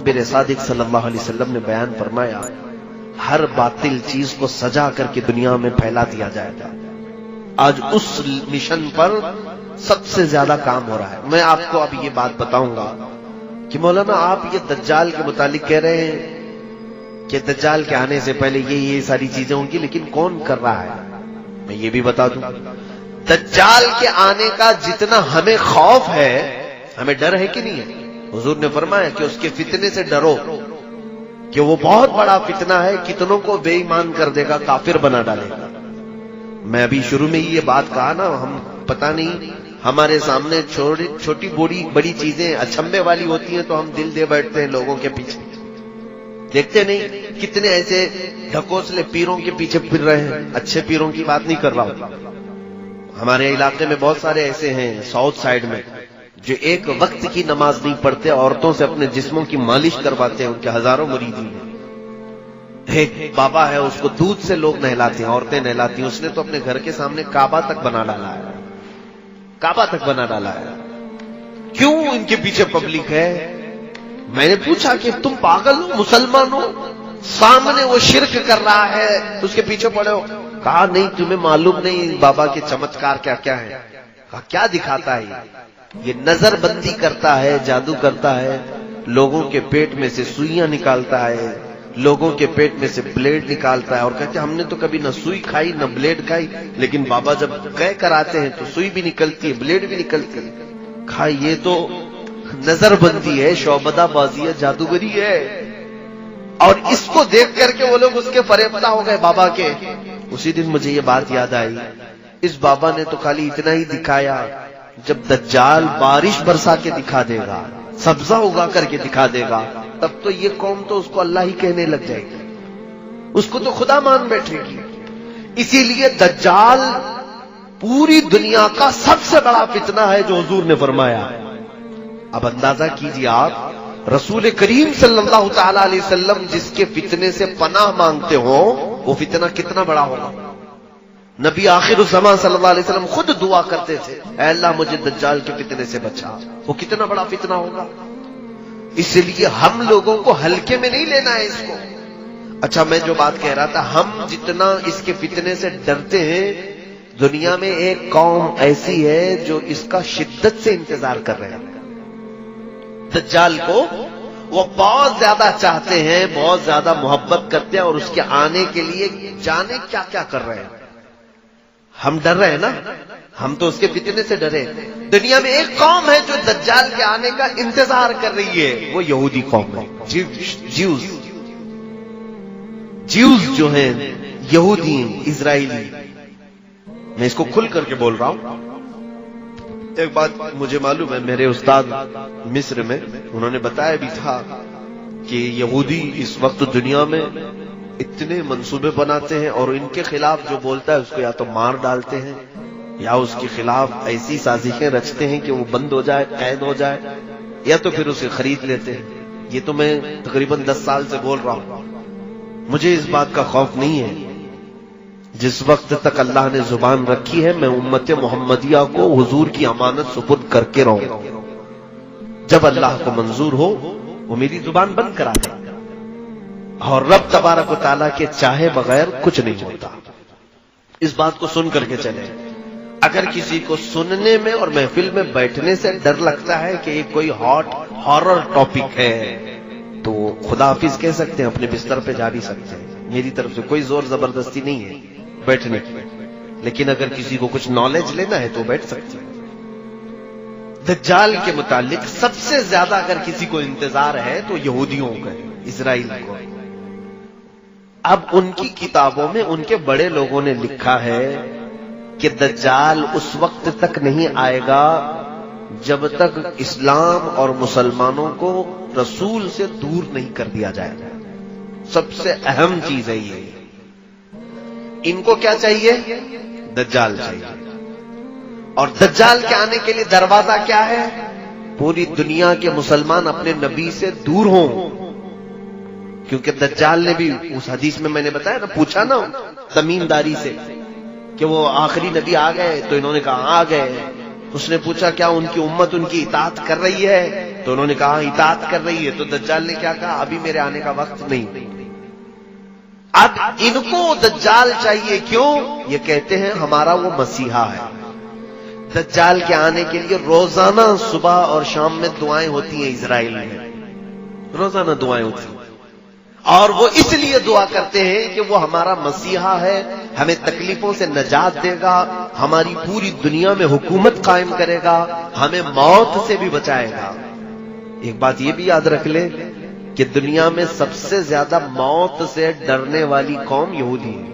مخبر صادق صلی اللہ علیہ وسلم نے بیان فرمایا، ہر باطل چیز کو سجا کر کے دنیا میں پھیلا دیا جائے گا۔ آج اس مشن پر سب سے زیادہ کام ہو رہا ہے۔ میں آپ کو اب یہ بات بتاؤں گا کہ مولانا آپ یہ دجال کے متعلق کہہ رہے ہیں کہ دجال کے آنے سے پہلے یہ ساری چیزیں ہوں گی، لیکن کون کر رہا ہے؟ میں یہ بھی بتا دوں، دجال کے آنے کا جتنا ہمیں خوف ہے، ہمیں ڈر ہے کہ نہیں ہے؟ حضور نے فرمایا کہ اس کے فتنے سے ڈرو، کہ وہ بہت بڑا فتنہ ہے، کتنوں کو بے ایمان کر دے گا، کافر بنا ڈالے گا۔ میں ابھی شروع میں یہ بات کہا نا، ہم پتہ نہیں ہمارے سامنے چھوٹی بڑی چیزیں اچھمبے والی ہوتی ہیں تو ہم دل دے بیٹھتے ہیں لوگوں کے پیچھے۔ دیکھتے نہیں کتنے ایسے ڈھکوسلے پیروں کے پیچھے پھر رہے ہیں۔ اچھے پیروں کی بات نہیں کر رہا ہوں، ہمارے علاقے میں بہت سارے ایسے ہیں ساؤتھ سائڈ میں جو ایک وقت کی نماز نہیں پڑھتے، عورتوں سے اپنے جسموں کی مالش کرواتے ہیں، ان کے ہزاروں مرید ہیں۔ ایک بابا ہے، اس کو دودھ سے لوگ نہلاتے ہیں، عورتیں نہلاتی ہیں، اس نے تو اپنے گھر کے سامنے کعبہ تک بنا ڈالا ہے، کعبہ تک بنا ڈالا ہے۔ کیوں ان کے پیچھے پبلک ہے؟ میں نے پوچھا کہ تم پاگل ہو، مسلمان ہو، سامنے وہ شرک کر رہا ہے، اس کے پیچھے پڑے ہو؟ کہا نہیں، تمہیں معلوم نہیں بابا کے چمتکار کیا کیا ہے۔ کہا کیا دکھاتا ہے یہ نظر بندی کرتا ہے، جادو کرتا ہے، لوگوں کے پیٹ میں سے سوئیاں نکالتا ہے، لوگوں کے پیٹ میں سے بلیڈ نکالتا ہے، اور کہتے ہیں ہم نے تو کبھی نہ سوئی کھائی نہ بلیڈ کھائی، لیکن بابا جب کہہ کر آتے ہیں تو سوئی بھی نکلتی ہے، بلیڈ بھی نکلتی ہے۔ کہا یہ تو نظر بندی ہے، شعبدہ بازی ہے، جادوگری ہے۔ اور اس کو دیکھ کر کے وہ لوگ اس کے فریفتہ ہو گئے بابا کے۔ اسی دن مجھے یہ بات یاد آئی، اس بابا نے تو خالی اتنا ہی دکھایا، جب دجال بارش برسا کے دکھا دے گا، سبزہ اگا کر کے دکھا دے گا، تب تو یہ قوم تو اس کو اللہ ہی کہنے لگ جائے گی، اس کو تو خدا مان بیٹھے گی۔ اسی لیے دجال پوری دنیا کا سب سے بڑا فتنہ ہے جو حضور نے فرمایا۔ اب اندازہ کیجیے آپ، رسول کریم صلی اللہ تعالی علیہ وسلم جس کے فتنے سے پناہ مانگتے ہو، وہ فتنہ کتنا بڑا ہوگا۔ نبی آخر الزمان صلی اللہ علیہ وسلم خود دعا کرتے تھے، اے اللہ مجھے دجال کے فتنے سے بچا۔ وہ کتنا بڑا فتنہ ہوگا۔ اس لیے ہم لوگوں کو ہلکے میں نہیں لینا ہے اس کو۔ اچھا، میں جو بات کہہ رہا تھا، ہم جتنا اس کے فتنے سے ڈرتے ہیں، دنیا میں ایک قوم ایسی ہے جو اس کا شدت سے انتظار کر رہے ہیں۔ دجال کو وہ بہت زیادہ چاہتے ہیں، بہت زیادہ محبت کرتے ہیں، اور اس کے آنے کے لیے جانے کیا کیا کر رہے ہیں۔ ہم ڈر رہے ہیں نا، ہم تو اس کے فتنے سے ڈرے۔ دنیا میں ایک قوم ہے جو دجال کے آنے کا انتظار کر رہی ہے، وہ یہودی قوم ہے، جیوز جو ہیں، یہودی اسرائیلی۔ میں اس کو کھل کر کے بول رہا ہوں۔ ایک بات مجھے معلوم ہے، میرے استاد مصر میں انہوں نے بتایا بھی تھا کہ یہودی اس وقت دنیا میں اتنے منصوبے بناتے ہیں، اور ان کے خلاف جو بولتا ہے اس کو یا تو مار ڈالتے ہیں، یا اس کے خلاف ایسی سازشیں رچتے ہیں کہ وہ بند ہو جائے، قید ہو جائے، یا تو پھر اسے خرید لیتے ہیں۔ یہ تو میں تقریباً 10 سال سے بول رہا ہوں۔ مجھے اس بات کا خوف نہیں ہے، جس وقت تک اللہ نے زبان رکھی ہے، میں امت محمدیہ کو حضور کی امانت سپرد کر کے رہوں گا۔ جب اللہ کو منظور ہو وہ میری زبان بند کرا دے، اور رب تبارک و تعالیٰ کے چاہے بغیر کچھ نہیں ہوتا۔ اس بات کو سن کر کے چلیں۔ اگر کسی کو سننے میں اور محفل میں بیٹھنے سے ڈر لگتا ہے کہ یہ کوئی ہاٹ ہارر ٹاپک ہے، تو خدا حافظ کہہ سکتے ہیں، اپنے بستر پہ جا بھی سکتے ہیں۔ میری طرف سے کوئی زور زبردستی نہیں ہے بیٹھنے کی، لیکن اگر کسی کو کچھ نالج لینا ہے تو بیٹھ سکتے ہیں۔ دجال کے متعلق سب سے زیادہ اگر کسی کو انتظار ہے تو یہودیوں کا، اسرائیل کو۔ اب ان کی کتابوں میں ان کے بڑے لوگوں نے لکھا ہے کہ دجال اس وقت تک نہیں آئے گا جب تک اسلام اور مسلمانوں کو رسول سے دور نہیں کر دیا جائے گا۔ سب سے اہم چیز ہے یہ۔ ان کو کیا چاہیے؟ دجال چاہیے۔ اور دجال کے آنے کے لیے دروازہ کیا ہے؟ پوری دنیا کے مسلمان اپنے نبی سے دور ہوں، کیونکہ دجال نے بھی اس حدیث میں نے بتایا نا، پوچھا نا تمیم داری سے کہ وہ آخری نبی آ گئے، تو انہوں نے کہا آ گئے۔ اس نے پوچھا کیا ان کی امت ان کی اطاعت کر رہی ہے؟ تو انہوں نے کہا اطاعت کر رہی ہے. تو دجال نے کیا کہا؟ ابھی میرے آنے کا وقت نہیں. اب ان کو دجال چاہیے. کیوں؟ یہ کہتے ہیں ہمارا وہ مسیحا ہے. دجال کے آنے کے لیے روزانہ صبح اور شام میں دعائیں ہوتی ہیں اسرائیل میں. روزانہ دعائیں ہوتی ہیں. اور وہ اس لیے دعا کرتے ہیں کہ وہ ہمارا مسیحا ہے, ہمیں تکلیفوں سے نجات دے گا, ہماری پوری دنیا میں حکومت قائم کرے گا, ہمیں موت سے بھی بچائے گا. ایک بات یہ بھی یاد رکھ لیں کہ دنیا میں سب سے زیادہ موت سے ڈرنے والی قوم یہودی ہے.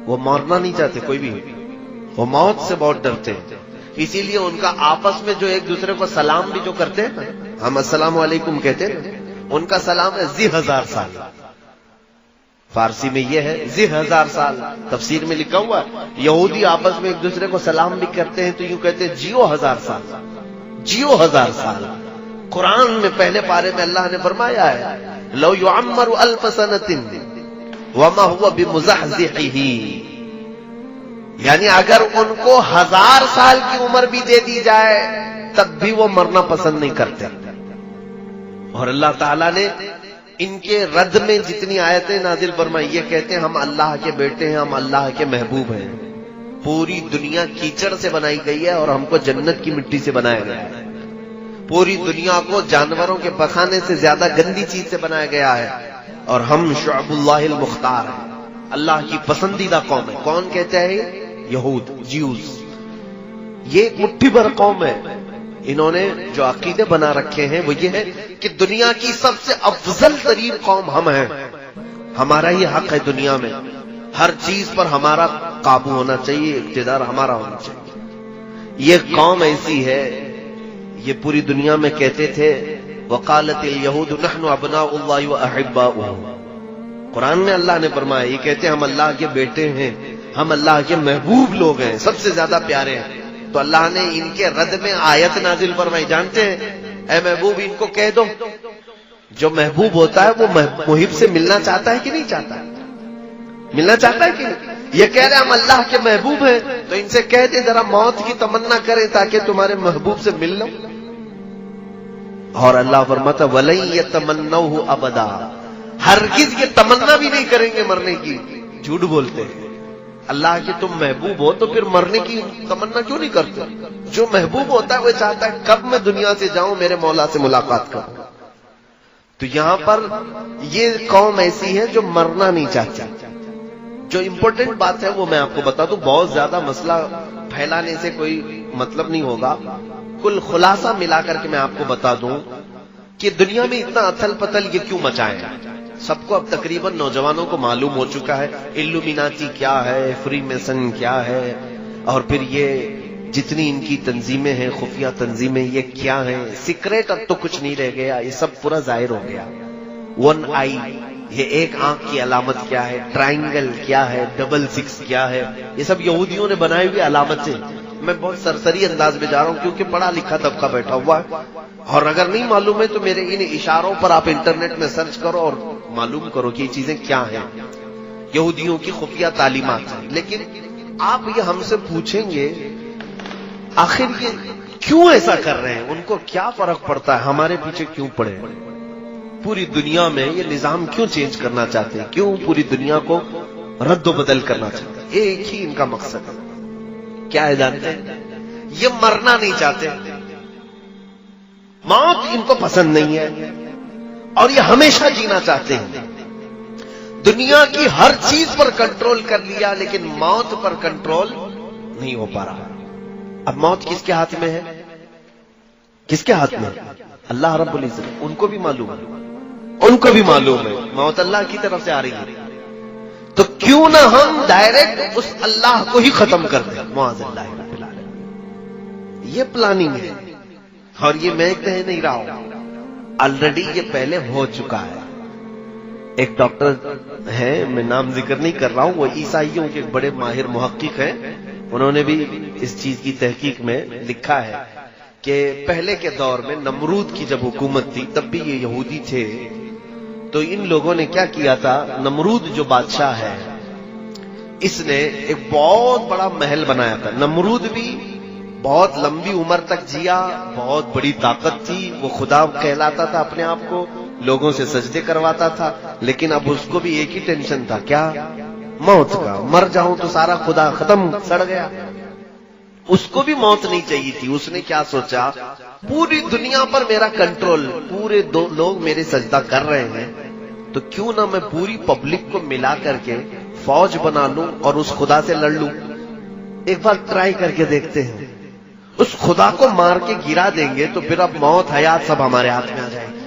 وہ مرنا نہیں چاہتے کوئی بھی, وہ موت سے بہت ڈرتے ہیں. اسی لیے ان کا آپس میں جو ایک دوسرے کو سلام بھی جو کرتے ہیں نا, ہم السلام علیکم کہتے ہیں, ان کا سلام ہے ذی 1000 سال. فارسی میں یہ ہے ذی 1000 سال. تفسیر میں لکھا ہوا ہے یہودی آپس میں ایک دوسرے کو سلام بھی کرتے ہیں تو یوں کہتے ہیں جیو 1000 سال, جیو 1000 سال. قرآن میں پہلے پارے میں اللہ نے فرمایا ہے لو یعمر 1000 سنۃ وما هو بمزحزحہ, یعنی اگر ان کو 1000 سال کی عمر بھی دے دی جائے تب بھی وہ مرنا پسند نہیں کرتے. اور اللہ تعالیٰ نے ان کے رد میں جتنی آیتیں نازل فرمائی, یہ کہتے ہیں ہم اللہ کے بیٹے ہیں, ہم اللہ کے محبوب ہیں. پوری دنیا کیچڑ سے بنائی گئی ہے اور ہم کو جنت کی مٹی سے بنایا گیا ہے. پوری دنیا کو جانوروں کے پخانے سے زیادہ گندی چیز سے بنایا گیا ہے, اور ہم شعب اللہ المختار ہیں, اللہ کی پسندیدہ قوم ہے. کون کہتا ہے؟ یہود, جیوز. یہ ایک مٹھی بھر قوم ہے. انہوں نے جو عقیدے بنا رکھے ہیں وہ یہ ہے کہ دنیا کی سب سے افضل ترین قوم ہم ہیں, ہمارا ہی حق ہے دنیا میں, ہر چیز پر ہمارا قابو ہونا چاہیے, اقتدار ہمارا ہونا چاہیے. یہ قوم ایسی ہے, یہ پوری دنیا میں کہتے تھے وقالت الیہود نحن ابناء اللہ واحباؤہ. قرآن میں اللہ نے فرمایا, یہ کہتے ہیں ہم اللہ کے بیٹے ہیں, ہم اللہ کے محبوب لوگ ہیں, سب سے زیادہ پیارے ہیں. تو اللہ نے ان کے رد میں آیت نازل فرمائی, جانتے ہیں اے محبوب ان کو کہہ دو جو محبوب ہوتا ہے وہ محب سے ملنا چاہتا ہے کہ نہیں چاہتا ہے؟ ملنا چاہتا ہے کہ نہیں؟ یہ کہہ رہے ہم اللہ کے محبوب ہیں, تو ان سے کہہ دے ذرا موت کی تمنا کریں تاکہ تمہارے محبوب سے مل لو. اور اللہ فرماتا وَلَن يَتَمَنَّوْهُ أَبَدًا, ہرگز یہ تمنا بھی نہیں کریں گے مرنے کی. جھوٹ بولتے ہیں. اللہ کے تم محبوب ہو تو پھر مرنے کی تمنا کیوں نہیں کرتے؟ جو محبوب ہوتا ہے وہ چاہتا ہے کب میں دنیا سے جاؤں, میرے مولا سے ملاقات کروں. تو یہاں پر یہ قوم ایسی ہے جو مرنا نہیں چاہتی. جو امپورٹنٹ بات ہے وہ میں آپ کو بتا دوں, بہت زیادہ مسئلہ پھیلانے سے کوئی مطلب نہیں ہوگا. کل خلاصہ ملا کر کے میں آپ کو بتا دوں کہ دنیا میں اتنا اتھل پتل یہ کیوں مچائیں. سب کو اب تقریباً نوجوانوں کو معلوم ہو چکا ہے الومیناتی کیا ہے, فری میسن کیا ہے, اور پھر یہ جتنی ان کی تنظیمیں ہیں, خفیہ تنظیمیں, یہ کیا ہیں. سیکریٹ اب تو کچھ نہیں رہ گیا, یہ سب پورا ظاہر ہو گیا. 1 آئی, یہ ایک آنکھ کی علامت کیا ہے, ٹرائنگل کیا ہے, 66 کیا ہے, یہ سب یہودیوں نے بنائی ہوئی علامتیں. میں بہت سرسری انداز میں جا رہا ہوں کیونکہ پڑھا لکھا طبقہ بیٹھا ہوا ہے, اور اگر نہیں معلوم ہے تو میرے ان اشاروں پر آپ انٹرنیٹ میں سرچ کرو اور معلوم کرو کہ یہ چیزیں کیا ہیں. یہودیوں کی خفیہ تعلیمات ہیں. لیکن آپ یہ ہم سے پوچھیں گے آخر یہ کیوں ایسا کر رہے ہیں, ان کو کیا فرق پڑتا ہے, ہمارے پیچھے کیوں پڑے, پوری دنیا میں یہ نظام کیوں چینج کرنا چاہتے ہیں, کیوں پوری دنیا کو رد و بدل کرنا چاہتے ہیں. ایک ہی ان کا مقصد ہے, کیا ہے جانتے ہیں؟ یہ مرنا نہیں چاہتے, موت ان کو پسند نہیں ہے, اور یہ ہمیشہ جینا چاہتے ہیں. دنیا کی ہر چیز پر کنٹرول کر لیا لیکن موت پر کنٹرول نہیں ہو پا رہا. اب موت کس کے ہاتھ میں ہے؟ کس کے ہاتھ میں؟ اللہ رب العزت. ان کو بھی معلوم ہے, ان کو بھی معلوم ہے موت اللہ کی طرف سے آ رہی ہے. تو کیوں نہ ہم ڈائریکٹ اس اللہ کو ہی ختم کر دیں, معاذ اللہ رب العالمین. یہ پلاننگ ہے, اور یہ میں کہہ نہیں رہا ہوں, آلریڈی یہ پہلے ہو چکا ہے. ایک ڈاکٹر ہیں, میں نام ذکر نہیں کر رہا ہوں, وہ عیسائیوں کے ایک بڑے ماہر محقق ہیں. انہوں نے بھی اس چیز کی تحقیق میں لکھا ہے کہ پہلے کے دور میں نمرود کی جب حکومت تھی تب بھی یہ یہودی تھے. تو ان لوگوں نے کیا کیا تھا, نمرود جو بادشاہ ہے اس نے ایک بہت بڑا محل بنایا تھا. نمرود بھی بہت لمبی عمر تک جیا، بہت بڑی طاقت تھی، وہ خدا کہلاتا تھا اپنے آپ کو، لوگوں سے سجدے کرواتا تھا، لیکن اب اس کو بھی ایک ہی ٹینشن تھا، کیا؟ موت کا، مر جاؤں تو سارا خدا ختم، سڑ گیا۔ اس کو بھی موت نہیں چاہیے تھی۔ اس نے کیا سوچا، پوری دنیا پر میرا کنٹرول، پورے لوگ میرے سجدہ کر رہے ہیں، تو کیوں نہ میں پوری پبلک کو ملا کر کے فوج بنا لوں اور اس خدا سے لڑ لوں، ایک بار ٹرائی کر کے دیکھتے ہیں۔ اس خدا کو مار کے گرا دیں گے تو پھر اب موت حیات سب ہمارے ہاتھ میں آ جائے گی۔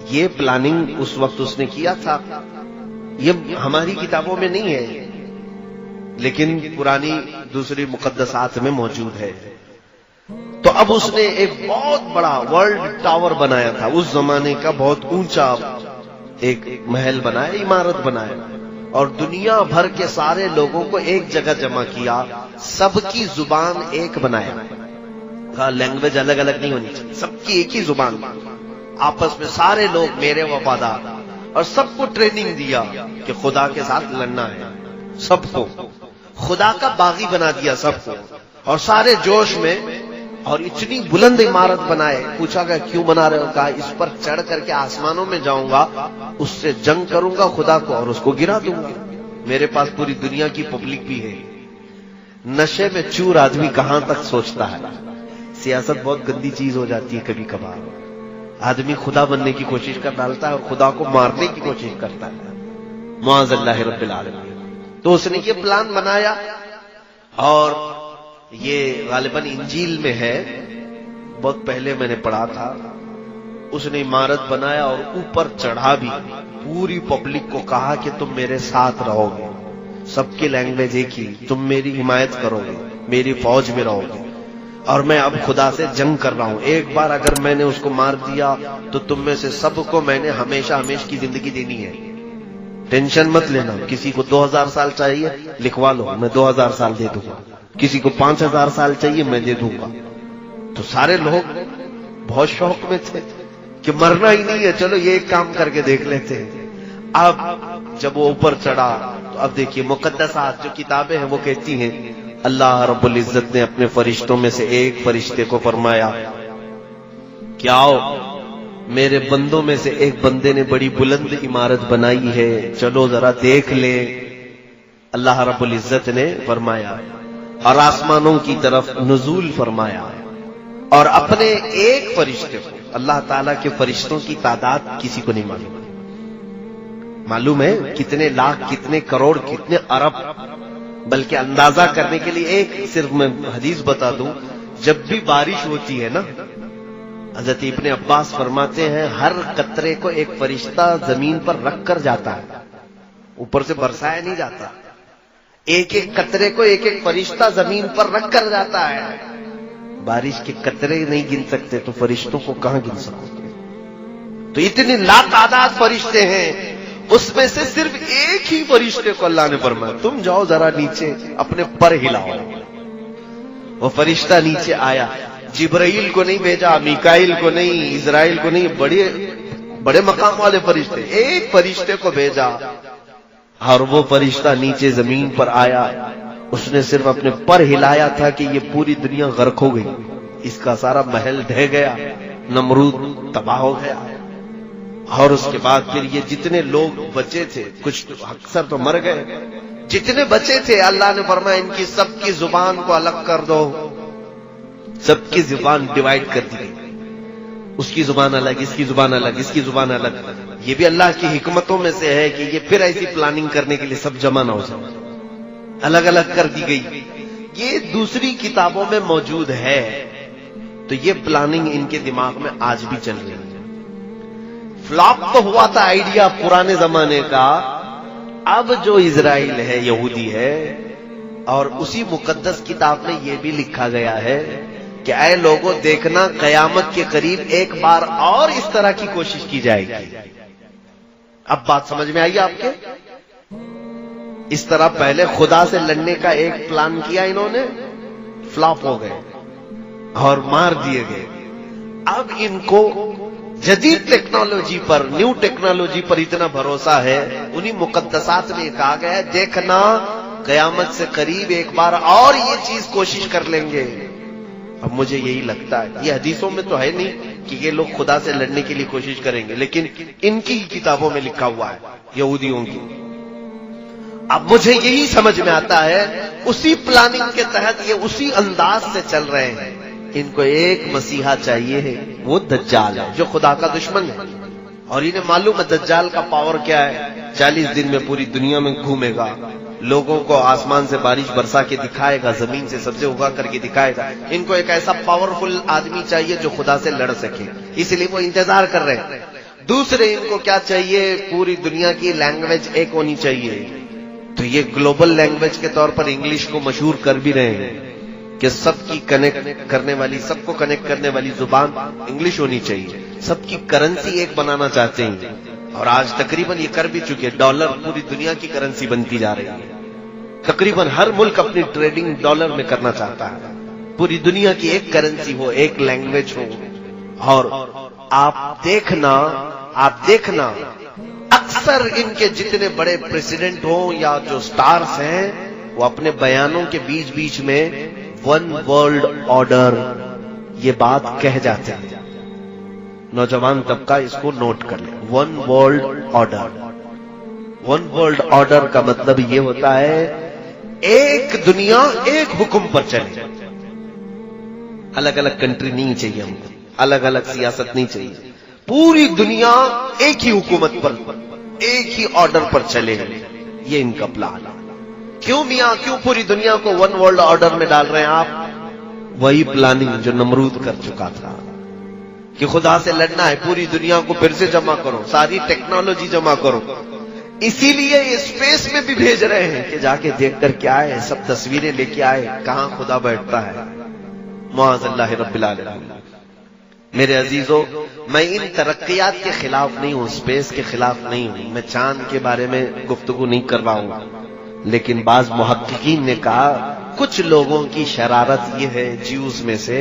یہ پلاننگ اس وقت اس نے کیا تھا۔ یہ ہماری کتابوں میں نہیں ہے، لیکن پرانی دوسری مقدسات میں موجود ہے۔ تو اب اس نے ایک بہت بڑا ورلڈ ٹاور بنایا تھا، اس زمانے کا بہت اونچا ایک محل بنایا، عمارت بنایا، اور دنیا بھر کے سارے لوگوں کو ایک جگہ جمع کیا، سب کی زبان ایک بنایا، کہا لینگویج الگ الگ نہیں ہونی چاہیے، سب کی ایک ہی زبان، آپس میں سارے لوگ میرے وفادار، اور سب کو ٹریننگ دیا کہ خدا کے ساتھ لڑنا ہے، سب کو خدا کا باغی بنا دیا سب کو، اور سارے جوش میں، اور اتنی بلند عمارت بنائے۔ پوچھا گیا کیوں بنا رہے ہو؟ کہا اس پر چڑھ کر کے آسمانوں میں جاؤں گا، اس سے جنگ کروں گا خدا کو اور اس کو گرا دوں گا، میرے پاس پوری دنیا کی پبلک بھی ہے۔ نشے میں چور آدمی کہاں تک سوچتا ہے؟ سیاست بہت گندی چیز ہو جاتی ہے کبھی کبھار، آدمی خدا بننے کی کوشش کر ڈالتا ہے اور خدا کو مارنے کی کوشش کرتا ہے، معاذ اللہ رب العالمین۔ تو اس نے یہ پلان بنایا، اور یہ غالباً انجیل میں ہے، بہت پہلے میں نے پڑھا تھا۔ اس نے عمارت بنایا اور اوپر چڑھا بھی، پوری پبلک کو کہا کہ تم میرے ساتھ رہو گے، سب کی لینگویج ایک ہی، تم میری حمایت کرو گے، میری فوج میں رہو گے، اور میں اب خدا سے جنگ کر رہا ہوں، ایک بار اگر میں نے اس کو مار دیا تو تم میں سے سب کو میں نے ہمیشہ ہمیشہ کی زندگی دینی ہے، ٹینشن مت لینا۔ کسی کو 2000 سال چاہیے لکھوا لو، میں 2000 سال دے دوں گا، کسی کو 5000 سال چاہیے میں دے دوں گا۔ تو سارے لوگ بہت شوق میں تھے کہ مرنا ہی نہیں ہے، چلو یہ ایک کام کر کے دیکھ لیتے ہیں۔ اب جب وہ اوپر چڑھا تو اب دیکھیے مقدسات جو کتابیں ہیں وہ کہتی ہیں اللہ رب العزت نے اپنے فرشتوں میں سے ایک فرشتے کو فرمایا کہ آؤ، میرے بندوں میں سے ایک بندے نے بڑی بلند عمارت بنائی ہے، چلو ذرا دیکھ لیں۔ اللہ رب العزت نے فرمایا اور آسمانوں کی طرف نزول فرمایا، اور اپنے ایک فرشتے کو، اللہ تعالیٰ کے فرشتوں کی تعداد کسی کو نہیں معلوم ہے کتنے لاکھ، کتنے کروڑ، کتنے ارب، بلکہ اندازہ کرنے کے لیے ایک صرف میں حدیث بتا دوں، جب بھی بارش ہوتی ہے نا، حضرت ابن عباس فرماتے ہیں ہر قطرے کو ایک فرشتہ زمین پر رکھ کر جاتا ہے، اوپر سے برسایا نہیں جاتا، ایک ایک قطرے کو ایک ایک فرشتہ زمین پر رکھ کر جاتا ہے۔ بارش کے قطرے نہیں گن سکتے تو فرشتوں کو کہاں گن سکتے؟ تو اتنے لاتعداد فرشتے ہیں، اس میں سے صرف ایک ہی فرشتے کو اللہ نے فرمایا تم جاؤ ذرا نیچے اپنے پر ہلاؤ۔ وہ فرشتہ نیچے آیا، جبرائیل کو نہیں بھیجا، میکائیل کو نہیں، اسرائیل کو نہیں، بڑے مقام والے فرشتے، ایک فرشتے کو بھیجا، اور وہ فرشتہ نیچے زمین پر آیا، اس نے صرف اپنے پر ہلایا تھا کہ یہ پوری دنیا غرق ہو گئی، اس کا سارا محل ڈھہ گیا، نمرود تباہ ہو گیا، اور اس کے بعد پھر یہ جتنے لوگ بچے تھے، کچھ اکثر تو مر گئے، جتنے بچے تھے اللہ نے فرمایا ان کی سب کی زبان کو الگ کر دو، سب کی زبان ڈیوائیڈ کر دی گئی، اس کی زبان الگ، اس کی زبان الگ، اس کی زبان الگ۔ یہ بھی اللہ کی حکمتوں میں سے ہے کہ یہ پھر ایسی پلاننگ کرنے کے لیے سب جمع نہ ہو جائے، الگ الگ کر دی گئی۔ یہ دوسری کتابوں میں موجود ہے، تو یہ پلاننگ ان کے دماغ میں آج بھی چل رہی ہے۔ فلاپ تو ہوا تھا آئیڈیا پرانے زمانے کا، اب جو اسرائیل ہے، یہودی ہے، اور اسی مقدس کتاب میں یہ بھی لکھا گیا ہے کہ اے لوگوں دیکھنا قیامت کے قریب ایک بار اور اس طرح کی کوشش کی جائے گی۔ اب بات سمجھ میں آئی آپ کے؟ اس طرح پہلے خدا سے لڑنے کا ایک پلان کیا انہوں نے، فلاپ ہو گئے اور مار دیے گئے۔ اب ان کو جدید ٹیکنالوجی پر، نیو ٹیکنالوجی پر اتنا بھروسہ ہے، انہی مقدسات میں کہا گیا ہے دیکھنا قیامت سے قریب ایک بار اور یہ چیز کوشش کر لیں گے. اب مجھے یہی لگتا ہے، یہ حدیثوں میں تو ہے نہیں کہ یہ لوگ خدا سے لڑنے کے لیے کوشش کریں گے، لیکن ان کی کتابوں میں لکھا ہوا ہے یہودیوں کی. اب مجھے یہی سمجھ میں آتا ہے اسی پلاننگ کے تحت یہ اسی انداز سے چل رہے ہیں. ان کو ایک مسیحا چاہیے ہے، وہ دجال ہے جو خدا کا دشمن ہے، اور انہیں معلوم ہے دجال کا پاور کیا ہے. 40 دن میں پوری دنیا میں گھومے گا، لوگوں کو آسمان سے بارش برسا کے دکھائے گا، زمین سے سبزے اگا کر کے دکھائے گا. ان کو ایک ایسا پاورفل آدمی چاہیے جو خدا سے لڑ سکے، اس لیے وہ انتظار کر رہے ہیں. دوسرے ان کو کیا چاہیے، پوری دنیا کی لینگویج ایک ہونی چاہیے. تو یہ گلوبل لینگویج کے طور پر انگلش کو مشہور کر بھی رہے ہیں کہ سب کی کنیکٹ کرنے والی، سب کو کنیکٹ کرنے والی زبان انگلش ہونی چاہیے. سب کی کرنسی ایک بنانا چاہتے ہیں، اور آج تقریباً یہ کر بھی چکے. ڈالر پوری دنیا کی کرنسی بنتی جا رہی ہے. تقریباً ہر ملک اپنی ٹریڈنگ ڈالر میں کرنا چاہتا ہے. پوری دنیا کی ایک کرنسی ہو، ایک لینگویج ہو. اور آپ دیکھنا اکثر ان کے جتنے بڑے پریزیڈنٹ ہوں یا جو سٹارز ہیں، وہ اپنے بیانوں کے بیچ بیچ میں ون ورلڈ آرڈر یہ بات کہہ جاتے ہیں. نوجوان طبقہ اس کو نوٹ کر لیں، one world order. One world order کا مطلب یہ ہوتا ہے ایک دنیا ایک حکم پر چلے. الگ الگ کنٹری نہیں چاہیے ہم کو، الگ الگ سیاست نہیں چاہیے. پوری دنیا ایک ہی حکومت پر، ایک ہی آرڈر پر چلے. یہ ان کا پلان. کیوں میاں، کیوں پوری دنیا کو ون ورلڈ آرڈر میں ڈال رہے ہیں آپ؟ وہی پلاننگ جو نمرود کر چکا تھا کہ خدا سے لڑنا ہے، پوری دنیا کو پھر سے جمع کرو، ساری ٹیکنالوجی جمع کرو. اسی لیے یہ اسپیس میں بھی بھیج رہے ہیں کہ جا کے دیکھ کر کیا ہے، سب تصویریں لے کے آئے کہاں خدا بیٹھتا ہے. معاذ اللہ رب العالمین. میرے عزیزو، میں ان ترقیات کے خلاف نہیں ہوں، اسپیس کے خلاف نہیں ہوں. میں چاند کے بارے میں گفتگو نہیں کر رہا ہوں، لیکن بعض محققین نے کہا کچھ لوگوں کی شرارت یہ ہے جیوز میں سے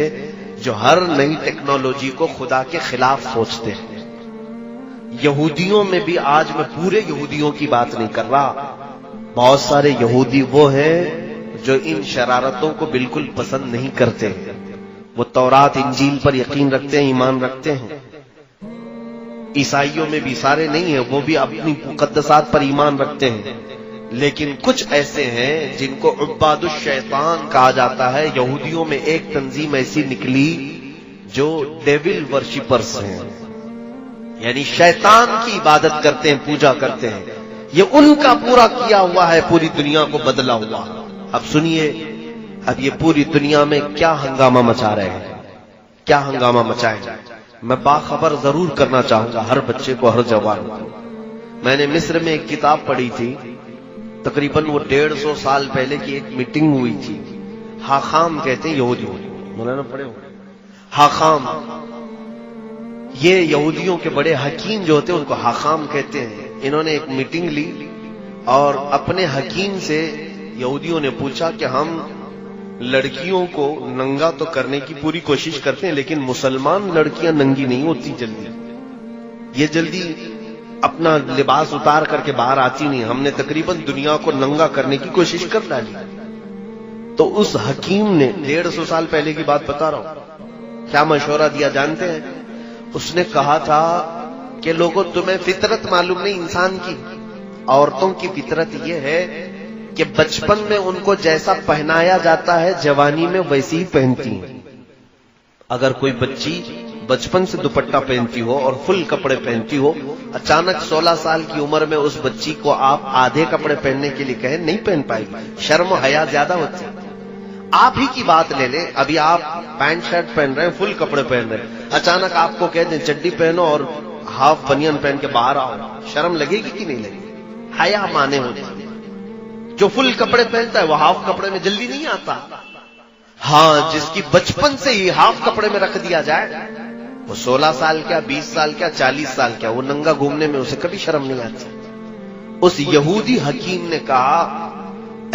جو ہر نئی ٹیکنالوجی کو خدا کے خلاف سوچتے ہیں. یہودیوں میں بھی، آج میں پورے یہودیوں کی بات نہیں کر رہا، بہت سارے یہودی وہ ہیں جو ان شرارتوں کو بالکل پسند نہیں کرتے. وہ تورات انجیل پر یقین رکھتے ہیں، ایمان رکھتے ہیں. عیسائیوں میں بھی سارے نہیں ہیں، وہ بھی اپنی مقدسات پر ایمان رکھتے ہیں. لیکن کچھ ایسے ہیں جن کو عباد الشیطان کہا جاتا ہے. یہودیوں میں ایک تنظیم ایسی نکلی جو ڈیول ورشپرز ہیں، یعنی شیطان کی عبادت کرتے ہیں، پوجا کرتے ہیں. یہ ان کا پورا کیا ہوا ہے، پوری دنیا کو بدلا ہوا. اب سنیے، اب یہ پوری دنیا میں کیا ہنگامہ مچا رہے ہیں، کیا ہنگامہ مچائیں. میں باخبر ضرور کرنا چاہوں گا ہر بچے کو، ہر جوان کو. میں نے مصر میں ایک کتاب پڑھی تھی، تقریباً وہ 150 سال پہلے کی ایک میٹنگ ہوئی تھی. حاخام کہتے ہیں یہودی، مولانا پڑھے ہو حاخام. یہ یہودیوں کے بڑے حکیم جو ہوتے ہیں ان کو حاخام کہتے ہیں. انہوں نے ایک میٹنگ لی اور اپنے حکیم سے یہودیوں نے پوچھا کہ ہم لڑکیوں کو ننگا تو کرنے کی پوری کوشش کرتے ہیں، لیکن مسلمان لڑکیاں ننگی نہیں ہوتی جلدی. یہ جلدی اپنا لباس اتار کر کے باہر آتی نہیں. ہم نے تقریباً دنیا کو ننگا کرنے کی کوشش کر ڈالی. تو اس حکیم نے 150 سال پہلے کی بات بتا رہا ہوں، کیا مشورہ دیا جانتے ہیں؟ اس نے کہا تھا کہ لوگوں، تمہیں فطرت معلوم نہیں انسان کی. عورتوں کی فطرت یہ ہے کہ بچپن میں ان کو جیسا پہنایا جاتا ہے جوانی میں ویسی ہی پہنتی ہیں. اگر کوئی بچی بچپن سے دوپٹہ پہنتی ہو اور فل کپڑے پہنتی ہو، اچانک 16 سال کی عمر میں اس بچی کو آپ آدھے کپڑے پہننے کے لیے کہیں، نہیں پہن پائے گی. شرم و حیا زیادہ ہوتی ہے. آپ ہی کی بات لے لیں، ابھی آپ پینٹ شرٹ پہن رہے ہیں، فل کپڑے پہن رہے ہیں، اچانک آپ کو کہہ دیں چڈی پہنو اور ہاف بنیان پہن کے باہر آؤ، شرم لگے گی کہ نہیں لگے گی؟ حیا مانے ہوتی ہے. جو فل کپڑے پہنتا ہے وہ ہاف کپڑے میں جلدی نہیں آتا. ہاں، جس کی بچپن سے ہی ہاف کپڑے میں رکھ دیا جائے، وہ 16 سال کیا، 20 سال کیا، 40 سال کیا، وہ ننگا گھومنے میں اسے کبھی شرم نہیں آتی. اس یہودی حکیم نے کہا،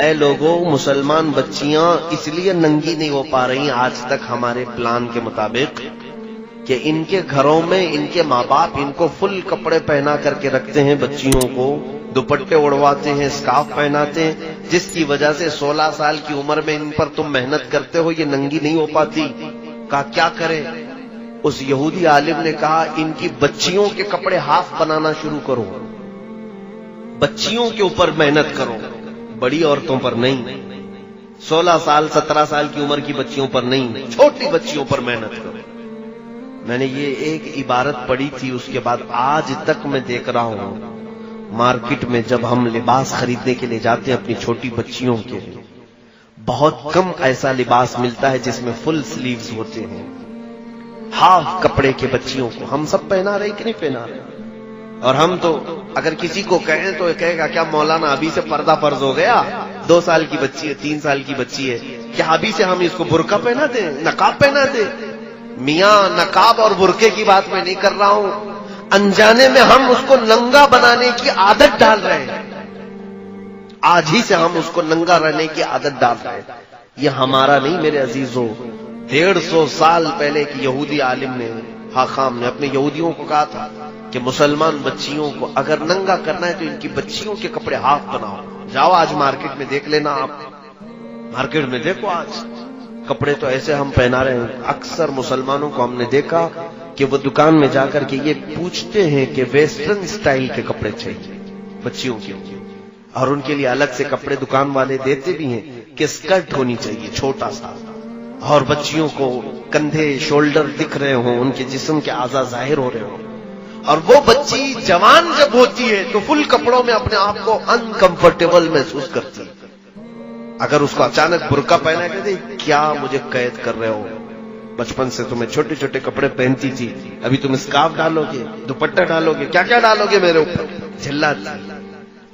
اے لوگوں، مسلمان بچیاں اس لیے ننگی نہیں ہو پا رہی آج تک ہمارے پلان کے مطابق کہ ان کے گھروں میں ان کے ماں باپ ان کو فل کپڑے پہنا کر کے رکھتے ہیں، بچیوں کو دوپٹے اڑواتے ہیں، اسکارف پہناتے ہیں، جس کی وجہ سے 16 سال کی عمر میں ان پر تم محنت کرتے ہو، یہ ننگی نہیں ہو پاتی. کہا کیا کرے؟ اس یہودی عالم نے کہا ان کی بچیوں کے کپڑے ہاف بنانا شروع کرو، بچیوں کے اوپر محنت کرو، بڑی عورتوں پر نہیں. 16 سال 17 سال کی عمر کی بچیوں پر نہیں، چھوٹی بچیوں پر محنت کرو. میں نے یہ ایک عبارت پڑھی تھی، اس کے بعد آج تک میں دیکھ رہا ہوں مارکیٹ میں جب ہم لباس خریدنے کے لیے جاتے ہیں اپنی چھوٹی بچیوں کے لیے، بہت کم ایسا لباس ملتا ہے جس میں فل سلیوز ہوتے ہیں. ہاف کپڑے کے بچیوں کو ہم سب پہنا رہے کہ نہیں پہنا رہے؟ اور ہم تو اگر کسی کو کہیں تو کہے گا کیا مولانا ابھی سے پردہ فرض ہو گیا؟ 2 سال کی بچی ہے، 3 سال کی بچی ہے، کیا ابھی سے ہم اس کو برقع پہنا دیں، نقاب پہنا دیں؟ میاں نقاب اور برقعے کی بات میں نہیں کر رہا ہوں، انجانے میں ہم اس کو ننگا بنانے کی عادت ڈال رہے ہیں. آج ہی سے ہم اس کو ننگا رہنے کی عادت ڈال رہے ہیں. یہ ہمارا نہیں میرے عزیزوں. 150 سال پہلے ایک یہودی عالم نے، حاخام نے، اپنے یہودیوں کو کہا تھا کہ مسلمان بچیوں کو اگر ننگا کرنا ہے تو ان کی بچیوں کے کپڑے ہاف بناؤ. جاؤ آج مارکیٹ میں دیکھ لینا، آپ مارکیٹ میں دیکھو آج کپڑے تو ایسے ہم پہنا رہے ہیں. اکثر مسلمانوں کو ہم نے دیکھا کہ وہ دکان میں جا کر کے یہ پوچھتے ہیں کہ ویسٹرن سٹائل کے کپڑے چاہیے بچیوں کے، اور ان کے لیے الگ سے کپڑے دکان والے دیتے بھی ہیں کہ اسکرٹ ہونی چاہیے چھوٹا سا، اور بچیوں کو کندھے شولڈر دکھ رہے ہوں، ان کے جسم کے اعضاء ظاہر ہو رہے ہوں. اور وہ بچی جوان جب ہوتی ہے تو فل کپڑوں میں اپنے آپ کو انکمفرٹیبل محسوس کرتی ہے. اگر اس کو اچانک برقع پہنا کے دے، کیا مجھے قید کر رہے ہو؟ بچپن سے تمہیں چھوٹے چھوٹے کپڑے پہنتی تھی، ابھی تم اسکارف ڈالو گے، دوپٹہ ڈالو گے، کیا کیا ڈالو گے میرے اوپر؟ جھلاتی.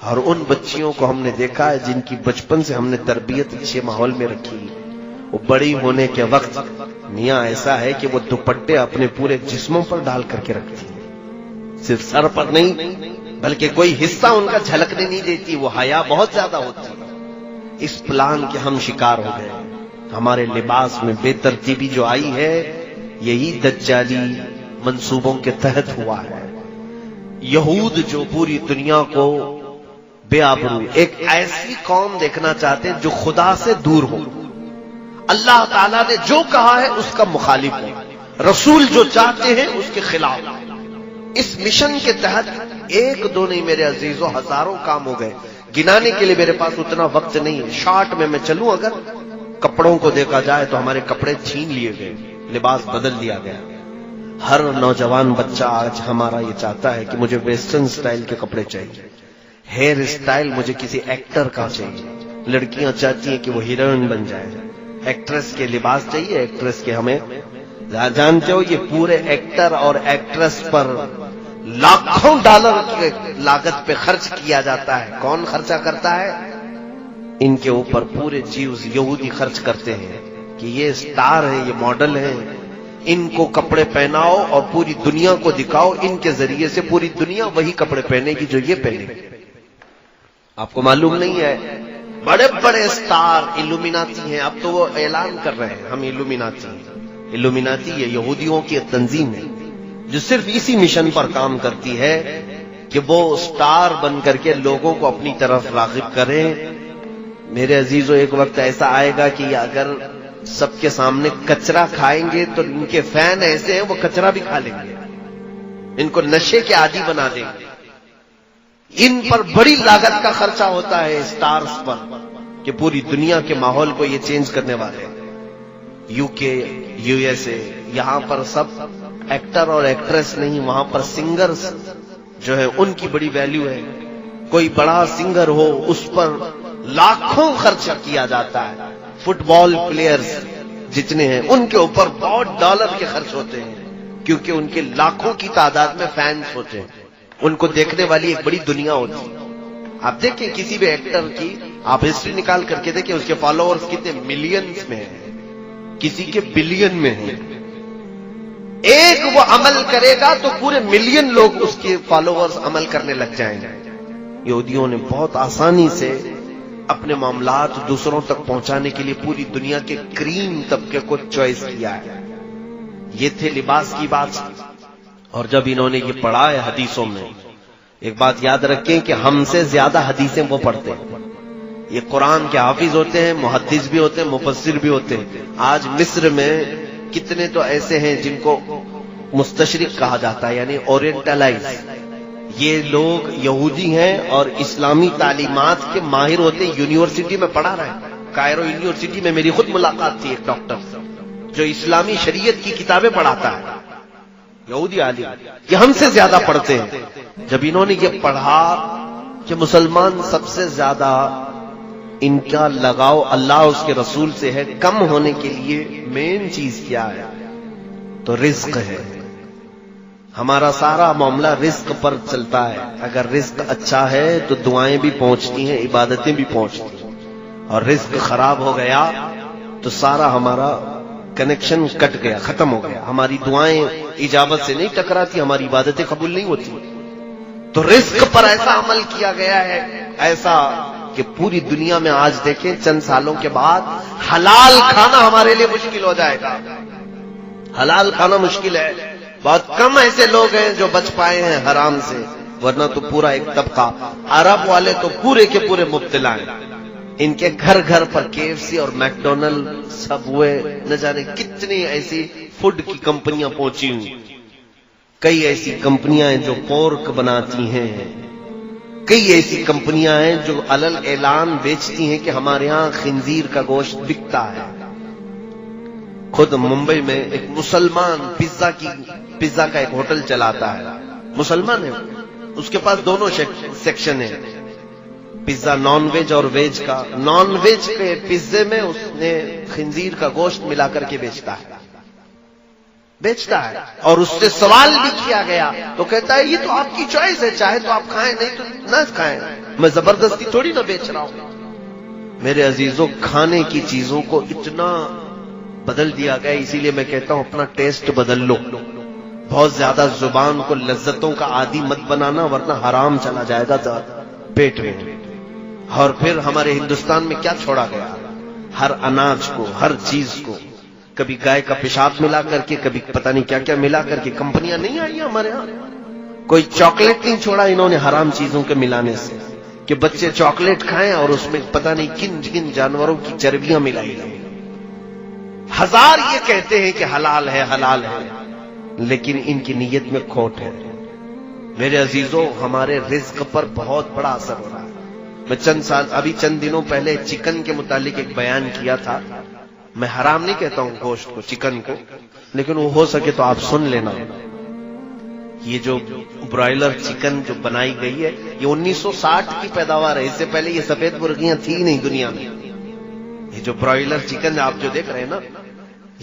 اور ان بچیوں کو ہم نے دیکھا ہے جن کی بچپن سے ہم نے تربیت اچھے ماحول میں رکھی، وہ بڑی ہونے کے وقت میاں ایسا ہے کہ وہ دوپٹے اپنے پورے جسموں پر ڈال کر کے رکھتی ہیں، صرف سر پر نہیں بلکہ کوئی حصہ ان کا جھلکنے نہیں دیتی. وہ حیا بہت زیادہ ہوتی ہے. اس پلان کے ہم شکار ہو گئے. ہمارے لباس میں بے ترتیبی جو آئی ہے یہی دجالی منصوبوں کے تحت ہوا ہے. یہود جو پوری دنیا کو بے آبرو، ایک ایسی قوم دیکھنا چاہتے ہیں جو خدا سے دور ہو، اللہ تعالیٰ نے جو کہا ہے اس کا مخالف ہو، رسول جو چاہتے ہیں اس کے خلاف. اس مشن کے تحت ایک دو نہیں میرے عزیزوں، ہزاروں کام ہو گئے. گنانے کے لیے میرے پاس اتنا وقت نہیں ہے. شارٹ میں چلوں، اگر کپڑوں کو دیکھا جائے تو ہمارے کپڑے چھین لیے گئے، لباس بدل دیا گیا. ہر نوجوان بچہ آج ہمارا یہ چاہتا ہے کہ مجھے ویسٹرن سٹائل کے کپڑے چاہیے، ہیئر سٹائل مجھے کسی ایکٹر کا چاہیے. لڑکیاں چاہتی ہیں کہ وہ ہیروئن بن جائے، ایکٹریس کے لباس چاہیے. ایکٹریس کے ہمیں جانتے ہو یہ پورے ایکٹر اور ایکٹریس پر لاکھوں ڈالر کی لاگت پہ خرچ کیا جاتا ہے. کون خرچہ کرتا ہے؟ ان کے اوپر پورے جیوز یہودی خرچ کرتے ہیں کہ یہ سٹار ہے، یہ ماڈل ہے، ان کو کپڑے پہناؤ اور پوری دنیا کو دکھاؤ. ان کے ذریعے سے پوری دنیا وہی کپڑے پہنے گی جو یہ پہنے گی. آپ کو معلوم نہیں ہے بڑے بڑے سٹار الومیناتی ہیں. اب تو وہ اعلان کر رہے ہیں ہم الومیناتی ہیں. الومیناتی یہ یہودیوں کی تنظیم ہے جو صرف اسی مشن پر کام کرتی ہے کہ وہ سٹار بن کر کے لوگوں کو اپنی طرف راغب کریں. میرے عزیزوں ایک وقت ایسا آئے گا کہ اگر سب کے سامنے کچرا کھائیں گے تو ان کے فین ایسے ہیں وہ کچرا بھی کھا لیں گے، ان کو نشے کے عادی بنا دیں گے. ان پر بڑی لاگت کا خرچہ ہوتا ہے سٹارز پر کہ پوری دنیا کے ماحول کو یہ چینج کرنے والے. یو کے، یو ایس اے، یہاں پر سب ایکٹر اور ایکٹریس نہیں، وہاں پر سنگرز جو ہے ان کی بڑی ویلیو ہے. کوئی بڑا سنگر ہو اس پر لاکھوں خرچہ کیا جاتا ہے. فٹ بال پلیئرز جتنے ہیں ان کے اوپر بہت ڈالر کے خرچ ہوتے ہیں کیونکہ ان کے لاکھوں کی تعداد میں فینس ہوتے ہیں. ان کو دیکھنے والی ایک بڑی دنیا ہوتی ہے. آپ دیکھیں کسی بھی ایکٹر کی آپ ہسٹری نکال کر کے دیکھیں، اس کے فالوورز کتنے ملینز میں ہیں، کسی کے بلین میں ہیں. ایک وہ عمل کرے گا تو پورے ملین لوگ اس کے فالوورز عمل کرنے لگ جائیں گے. یہودیوں نے بہت آسانی سے اپنے معاملات دوسروں تک پہنچانے کے لیے پوری دنیا کے کریم طبقے کو چوائس کیا ہے. یہ تھے لباس کی بات. اور جب انہوں نے یہ پڑھا ہے حدیثوں میں، ایک بات یاد رکھیں کہ ہم سے زیادہ حدیثیں وہ پڑھتے ہیں. یہ قرآن کے حافظ ہوتے ہیں، محدث بھی ہوتے ہیں، مفسر بھی ہوتے ہیں۔ آج مصر میں کتنے تو ایسے ہیں جن کو مستشرق کہا جاتا ہے، یعنی اورینٹلائز۔ یہ لوگ یہودی ہیں اور اسلامی تعلیمات کے ماہر ہوتے ہیں، یونیورسٹی میں پڑھا رہے ہیں۔ کائرو یونیورسٹی میں میری خود ملاقات تھی ایک ڈاکٹر جو اسلامی شریعت کی کتابیں پڑھاتا ہے، یہودی عالم، یہ ہم سے زیادہ پڑھتے ہیں۔ جب انہوں نے یہ پڑھا کہ مسلمان سب سے زیادہ ان کا لگاؤ اللہ اس کے رسول سے ہے، کم ہونے کے لیے مین چیز کیا ہے تو رزق ہے۔ ہمارا سارا معاملہ رزق پر چلتا ہے۔ اگر رزق اچھا ہے تو دعائیں بھی پہنچتی ہیں، عبادتیں بھی پہنچتی ہیں، اور رزق خراب ہو گیا تو سارا ہمارا کنیکشن کٹ گیا، ختم ہو گیا۔ ہماری دعائیں اجابت سے نہیں ٹکراتی، ہماری عبادتیں قبول نہیں ہوتی۔ تو رزق پر ایسا عمل کیا گیا ہے، ایسا کہ پوری دنیا میں آج دیکھیں چند سالوں کے بعد حلال کھانا ہمارے لیے مشکل ہو جائے گا۔ حلال کھانا مشکل ہے، بہت کم ایسے لوگ ہیں جو بچ پائے ہیں حرام سے، ورنہ تو پورا ایک طبقہ، عرب والے تو پورے کے پورے مبتلا ہیں۔ ان کے گھر گھر پر KFC اور میکڈونلڈ، سب ہوئے، نہ جانے کتنی ایسی فوڈ کی کمپنیاں پہنچی ہوئی۔ کئی ایسی کمپنیاں ہیں جو پورک بناتی ہیں، کئی ایسی کمپنیاں ہیں جو علل اعلان بیچتی ہیں کہ ہمارے ہاں خنزیر کا گوشت بکتا ہے۔ خود ممبئی میں ایک مسلمان پیزا کا ایک ہوٹل چلاتا ہے، مسلمان ہے، اس کے پاس دونوں سیکشن ہیں، پیزا نان ویج اور ویج کا۔ نان ویج کے پیزے میں اس نے خنزیر کا گوشت ملا کر کے بیچتا ہے اور اس سے سوال بھی کیا گیا تو کہتا ہے یہ تو آپ کی چوائس ہے، چاہے تو آپ کھائیں، نہیں تو نہ کھائیں، میں زبردستی تھوڑی نہ بیچ رہا ہوں۔ میرے عزیزوں، کھانے کی چیزوں کو اتنا بدل دیا گیا، اسی لیے میں کہتا ہوں اپنا ٹیسٹ بدل لو۔ بہت زیادہ زبان کو لذتوں کا عادی مت بنانا، ورنہ حرام چلا جائے گا پیٹ میں۔ اور پھر ہمارے ہندوستان میں کیا چھوڑا گیا، ہر اناج کو، ہر چیز کو، کبھی گائے کا پیشاب ملا کر کے، کبھی پتہ نہیں کیا کیا ملا کر کے۔ کمپنیاں نہیں آئی ہمارے ہاں، کوئی چاکلیٹ نہیں چھوڑا انہوں نے حرام چیزوں کے ملانے سے، کہ بچے چاکلیٹ کھائیں اور اس میں پتہ نہیں کن کن جانوروں کی چربیاں ملائی گئی۔ ہزار یہ کہتے ہیں کہ حلال ہے، حلال ہے، لیکن ان کی نیت میں کھوٹ ہے۔ میرے عزیزوں، ہمارے رزق پر بہت بڑا اثر ہو رہا ہے۔ میں چند دنوں پہلے چکن کے متعلق ایک بیان کیا تھا۔ میں حرام نہیں کہتا ہوں گوشت کو، چکن کو، لیکن وہ ہو سکے تو آپ سن لینا۔ یہ جو برائلر چکن جو بنائی گئی ہے، یہ 1960 کی پیداوار ہے، اس سے پہلے یہ سفید مرغیاں تھی نہیں دنیا میں۔ یہ جو برائلر چکن آپ جو دیکھ رہے ہیں نا،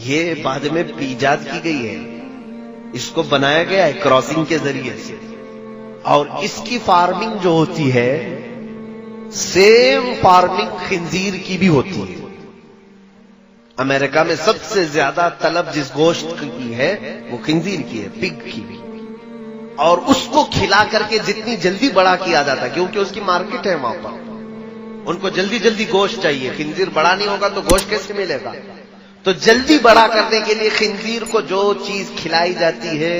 یہ بعد میں ایجاد کی گئی ہے، اس کو بنایا گیا ہے کراسنگ کے ذریعے سے، اور اس کی فارمنگ جو ہوتی ہے سیم فارمنگ خنزیر کی بھی ہوتی ہے۔ امریکہ میں سب سے زیادہ طلب جس گوشت کی ہے وہ خنزیر کی ہے، پگ کی، اور اس کو کھلا کر کے جتنی جلدی بڑا کیا جاتا ہے، کیونکہ اس کی مارکیٹ ہے وہاں پر، ان کو جلدی جلدی گوشت چاہیے۔ خنزیر بڑا نہیں ہوگا تو گوشت کیسے ملے گا؟ تو جلدی بڑا کرنے کے لیے خنزیر کو جو چیز کھلائی جاتی ہے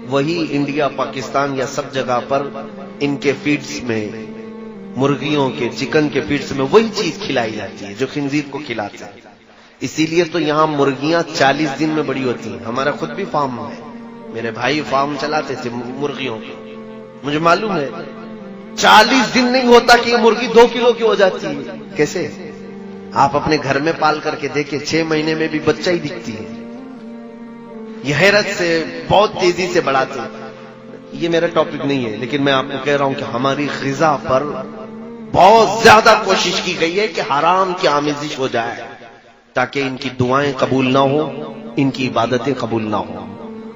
وہی انڈیا، پاکستان یا سب جگہ پر ان کے فیڈز میں، مرغیوں کے، چکن کے فیڈز میں وہی چیز کھلائی جاتی ہے جو خنزیر کو کھلاتے ہیں۔ اسی لیے تو یہاں مرغیاں 40 دن میں بڑی ہوتی ہیں۔ ہمارا خود بھی فارم ہے، میرے بھائی فارم چلاتے تھے مرغیوں کے، مجھے معلوم ہے 40 دن نہیں ہوتا کہ یہ مرغی 2 کلو کی ہو جاتی ہے۔ کیسے؟ آپ اپنے گھر میں پال کر کے دیکھیں، 6 مہینے میں بھی بچہ ہی دکھتی ہے۔ یہ حیرت سے بہت تیزی سے بڑھاتے ہیں۔ یہ میرا ٹاپک نہیں ہے، لیکن میں آپ کو کہہ رہا ہوں کہ ہماری غذا پر بہت زیادہ کوشش کی گئی ہے کہ حرام کی آمیزش ہو جائے، تاکہ ان کی دعائیں قبول نہ ہو، ان کی عبادتیں قبول نہ ہو،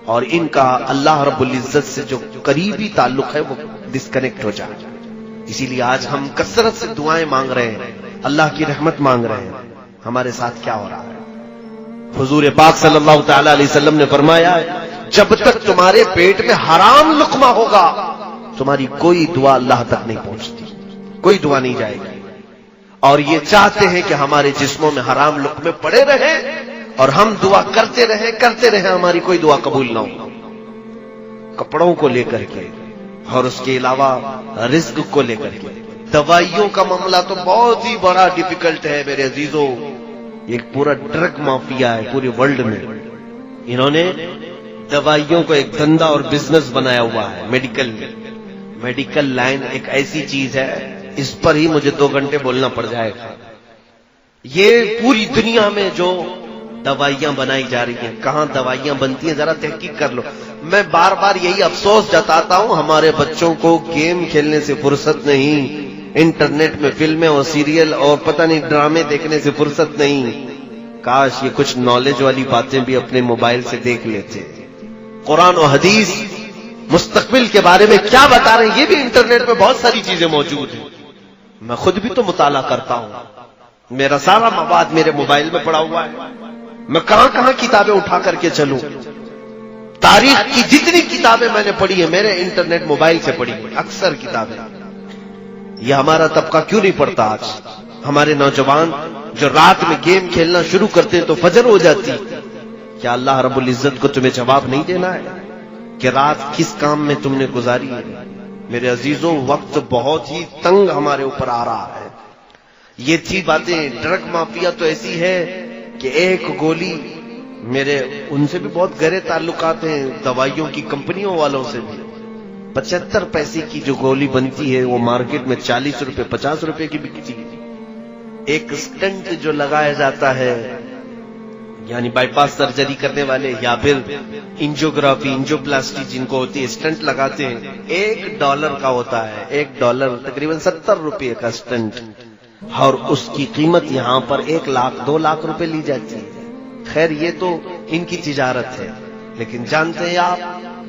اور ان کا اللہ رب العزت سے جو قریبی تعلق ہے وہ ڈسکنیکٹ ہو جائے۔ اسی لیے آج ہم کثرت سے دعائیں مانگ رہے ہیں، اللہ کی رحمت مانگ رہے ہیں۔ ہمارے ساتھ کیا ہو رہا ہے؟ حضور پاک صلی اللہ تعالی علیہ وسلم نے فرمایا، جب تک تمہارے پیٹ میں حرام لقمہ ہوگا تمہاری کوئی دعا اللہ تک نہیں پہنچتی، کوئی دعا نہیں جائے گی۔ اور یہ چاہتے ہیں کہ ہمارے جسموں میں حرام لقمے پڑے رہیں اور ہم دعا کرتے رہیں، ہماری کوئی دعا قبول نہ ہو۔ کپڑوں کو لے کر کے اور اس کے علاوہ رزق کو لے کر کے دوائیوں کا معاملہ تو بہت ہی بڑا ڈیفیکلٹ ہے میرے عزیزوں. ایک پورا ڈرگ مافیا ہے پورے ورلڈ میں. انہوں نے دوائیوں کو ایک دھندا اور بزنس بنایا ہوا ہے. میڈیکل لائن ایک ایسی چیز ہے, اس پر ہی مجھے 2 گھنٹے بولنا پڑ جائے گا. یہ پوری دنیا میں جو دوائیاں بنائی جا رہی ہیں, کہاں دوائیاں بنتی ہیں ذرا تحقیق کر لو. میں بار بار یہی افسوس جتاتا ہوں, ہمارے بچوں کو گیم کھیلنے سے فرصت نہیں, انٹرنیٹ میں فلمیں اور سیریل اور پتہ نہیں ڈرامے دیکھنے سے فرصت نہیں. کاش یہ کچھ نالج والی باتیں بھی اپنے موبائل سے دیکھ لیتے. قرآن و حدیث مستقبل کے بارے میں کیا بتا رہے ہیں, یہ بھی انٹرنیٹ پہ بہت ساری چیزیں موجود ہیں. میں خود بھی تو مطالعہ کرتا ہوں, میرا سارا مواد میرے موبائل میں پڑا ہوا ہے. میں کہاں کہاں کتابیں اٹھا کر کے چلوں. تاریخ کی جتنی کتابیں میں نے پڑھی ہیں میرے انٹرنیٹ موبائل سے پڑھی ہیں, اکثر کتابیں. یہ ہمارا طبقہ کیوں نہیں پڑھتا آج؟ ہمارے نوجوان جو رات میں گیم کھیلنا شروع کرتے ہیں تو فجر ہو جاتی. کیا اللہ رب العزت کو تمہیں جواب نہیں دینا ہے کہ رات کس کام میں تم نے گزاری ہے؟ میرے عزیزوں, وقت بہت ہی تنگ ہمارے اوپر آ رہا ہے. یہ تھی باتیں. ڈرگ مافیا تو ایسی ہے کہ ایک گولی, میرے ان سے بھی بہت گہرے تعلقات ہیں, دوائیوں کی کمپنیوں والوں سے بھی. 75 پیسے کی جو گولی بنتی ہے وہ مارکیٹ میں 40 روپے 50 روپے کی بکتی ہے. ایک سٹنٹ جو لگایا جاتا ہے, یعنی بائی پاس سرجری کرنے والے یا پھر انجیوگرافی انجیوپلاسٹی جن کو ہوتی ہے, سٹنٹ لگاتے ہیں, $1 کا ہوتا ہے. $1 تقریباً 70 روپے کا سٹنٹ, اور اس کی قیمت یہاں پر 1 لاکھ 2 لاکھ روپے لی جاتی ہے. خیر یہ تو ان کی تجارت ہے, لیکن جانتے ہیں آپ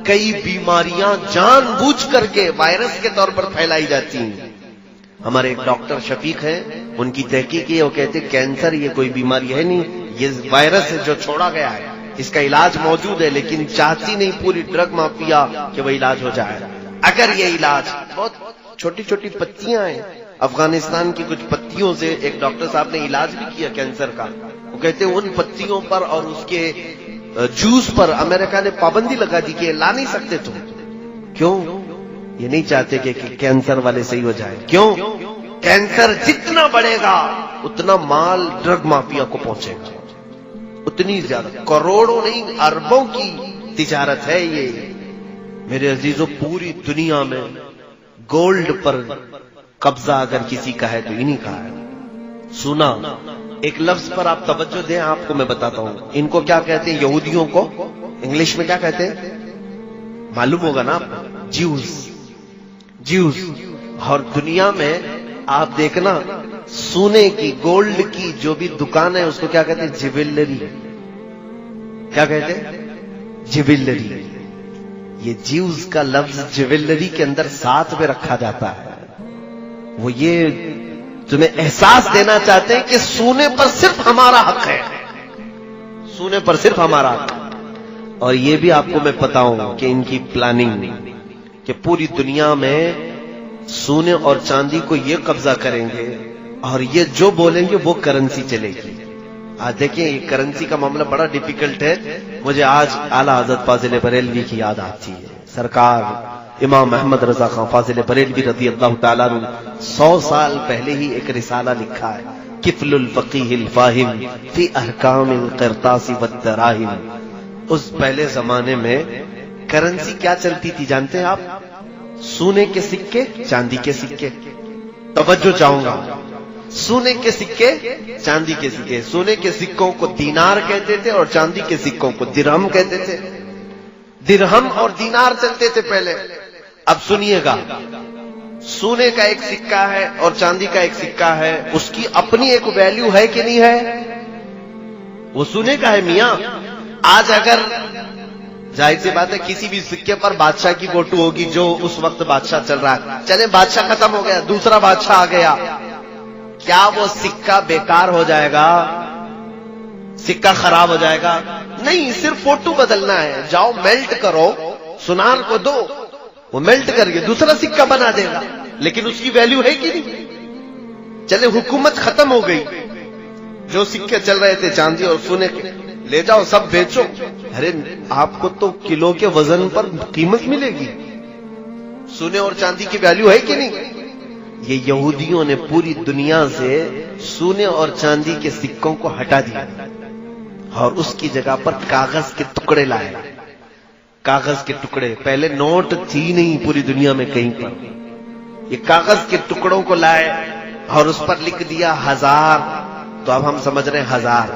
کئی بیماریاں جان بوجھ کر کے وائرس کے طور پر پھیلائی جاتی ہیں. ہمارے ایک ڈاکٹر شفیق ہیں, ان کی تحقیق ہے, وہ کہتے ہیں کینسر یہ کوئی بیماری ہے نہیں, یہ وائرس ہے جو چھوڑا گیا ہے, اس کا علاج موجود ہے, لیکن چاہتی نہیں پوری ڈرگ مافیا کہ وہ علاج ہو جائے. اگر یہ علاج, بہت چھوٹی چھوٹی پتیاں ہیں, افغانستان کی کچھ پتیوں سے ایک ڈاکٹر صاحب نے علاج بھی کیا کینسر کا. وہ کہتے ہیں ان پتیوں پر اور اس کے جوس پر امریکہ نے پابندی لگا دی کہ لا نہیں سکتے تم. کیوں؟ یہ نہیں چاہتے کہ کینسر والے صحیح ہو جائیں. کیوں؟ کینسر جتنا بڑھے گا اتنا مال ڈرگ مافیا کو پہنچے گا, اتنی زیادہ, کروڑوں نہیں اربوں کی تجارت ہے یہ. میرے عزیزوں, پوری دنیا میں گولڈ پر قبضہ اگر کسی کا ہے تو انہی کا ہے. سنا ایک لفظ پر آپ توجہ دیں, آپ کو میں بتاتا ہوں. ان کو کیا کہتے ہیں یہودیوں کو, انگلش میں کیا کہتے ہیں معلوم ہوگا نا آپ کو, جیوز. اور دنیا میں آپ دیکھنا سونے کی گولڈ کی جو بھی دکان ہے اس کو کیا کہتے ہیں جیولری. کیا کہتے ہیں جیولری. یہ جیوز کا لفظ جیولری کے اندر ساتھ میں رکھا جاتا ہے. وہ یہ تمہیں احساس دینا چاہتے ہیں کہ سونے پر صرف ہمارا حق ہے, سونے پر صرف ہمارا حق ہے. اور یہ بھی آپ کو میں بتاؤں کہ ان کی پلاننگ کہ پوری دنیا میں سونے اور چاندی کو یہ قبضہ کریں گے اور یہ جو بولیں گے وہ کرنسی چلے گی. آج دیکھیں یہ کرنسی کا معاملہ بڑا ڈیفیکلٹ ہے. مجھے آج اعلیٰ حضرت فاضل بریلوی کی یاد آتی ہے. سرکار امام احمد رضا خان فاضل بریلوی رضی اللہ تعالیٰ عنہ 100 سال پہلے ہی ایک رسالہ لکھا ہے, کفل الفقیہ الفاہم فی احکام القرطاس والدراہم. اس پہلے زمانے میں کرنسی کیا چلتی تھی جانتے ہیں آپ؟ سونے کے سکے, چاندی کے سکے. توجہ چاہوں گا, سونے کے سکے, چاندی کے سکے. سونے کے سکوں کو دینار کہتے تھے اور چاندی کے سکوں کو درہم کہتے تھے. درہم اور دینار چلتے تھے پہلے. اب سنیے گا, سونے کا ایک سکہ ہے اور چاندی کا ایک سکہ ہے, اس کی اپنی ایک ویلیو ہے کہ نہیں ہے؟ وہ سونے کا ہے میاں. آج اگر ظاہر سی بات ہے کسی بھی سکے پر بادشاہ کی فوٹو ہوگی جو اس وقت بادشاہ چل رہا ہے, چلے بادشاہ ختم ہو گیا, دوسرا بادشاہ آ گیا, کیا وہ سکہ بیکار ہو جائے گا؟ سکہ خراب ہو جائے گا؟ نہیں, صرف فوٹو بدلنا ہے. جاؤ میلٹ کرو, سنار کو دو, وہ میلٹ کر کے دوسرا سکہ بنا دے گا, لیکن اس کی ویلیو ہے کہ نہیں؟ چلے حکومت ختم ہو گئی, جو سکے چل رہے تھے چاندی اور سونے کے, لے جاؤ سب بیچو. ارے آپ کو تو کلو کے وزن پر قیمت ملے گی. سونے اور چاندی کی ویلیو ہے کہ نہیں؟ یہ یہودیوں نے پوری دنیا سے سونے اور چاندی کے سکوں کو ہٹا دیا اور اس کی جگہ پر کاغذ کے ٹکڑے لائے. کاغذ کے ٹکڑے، پہلے نوٹ تھی نہیں پوری دنیا میں کہیں پر. یہ کاغذ کے ٹکڑوں کو لائے اور اس پر لکھ دیا 1000، تو اب ہم سمجھ رہے ہیں 1000.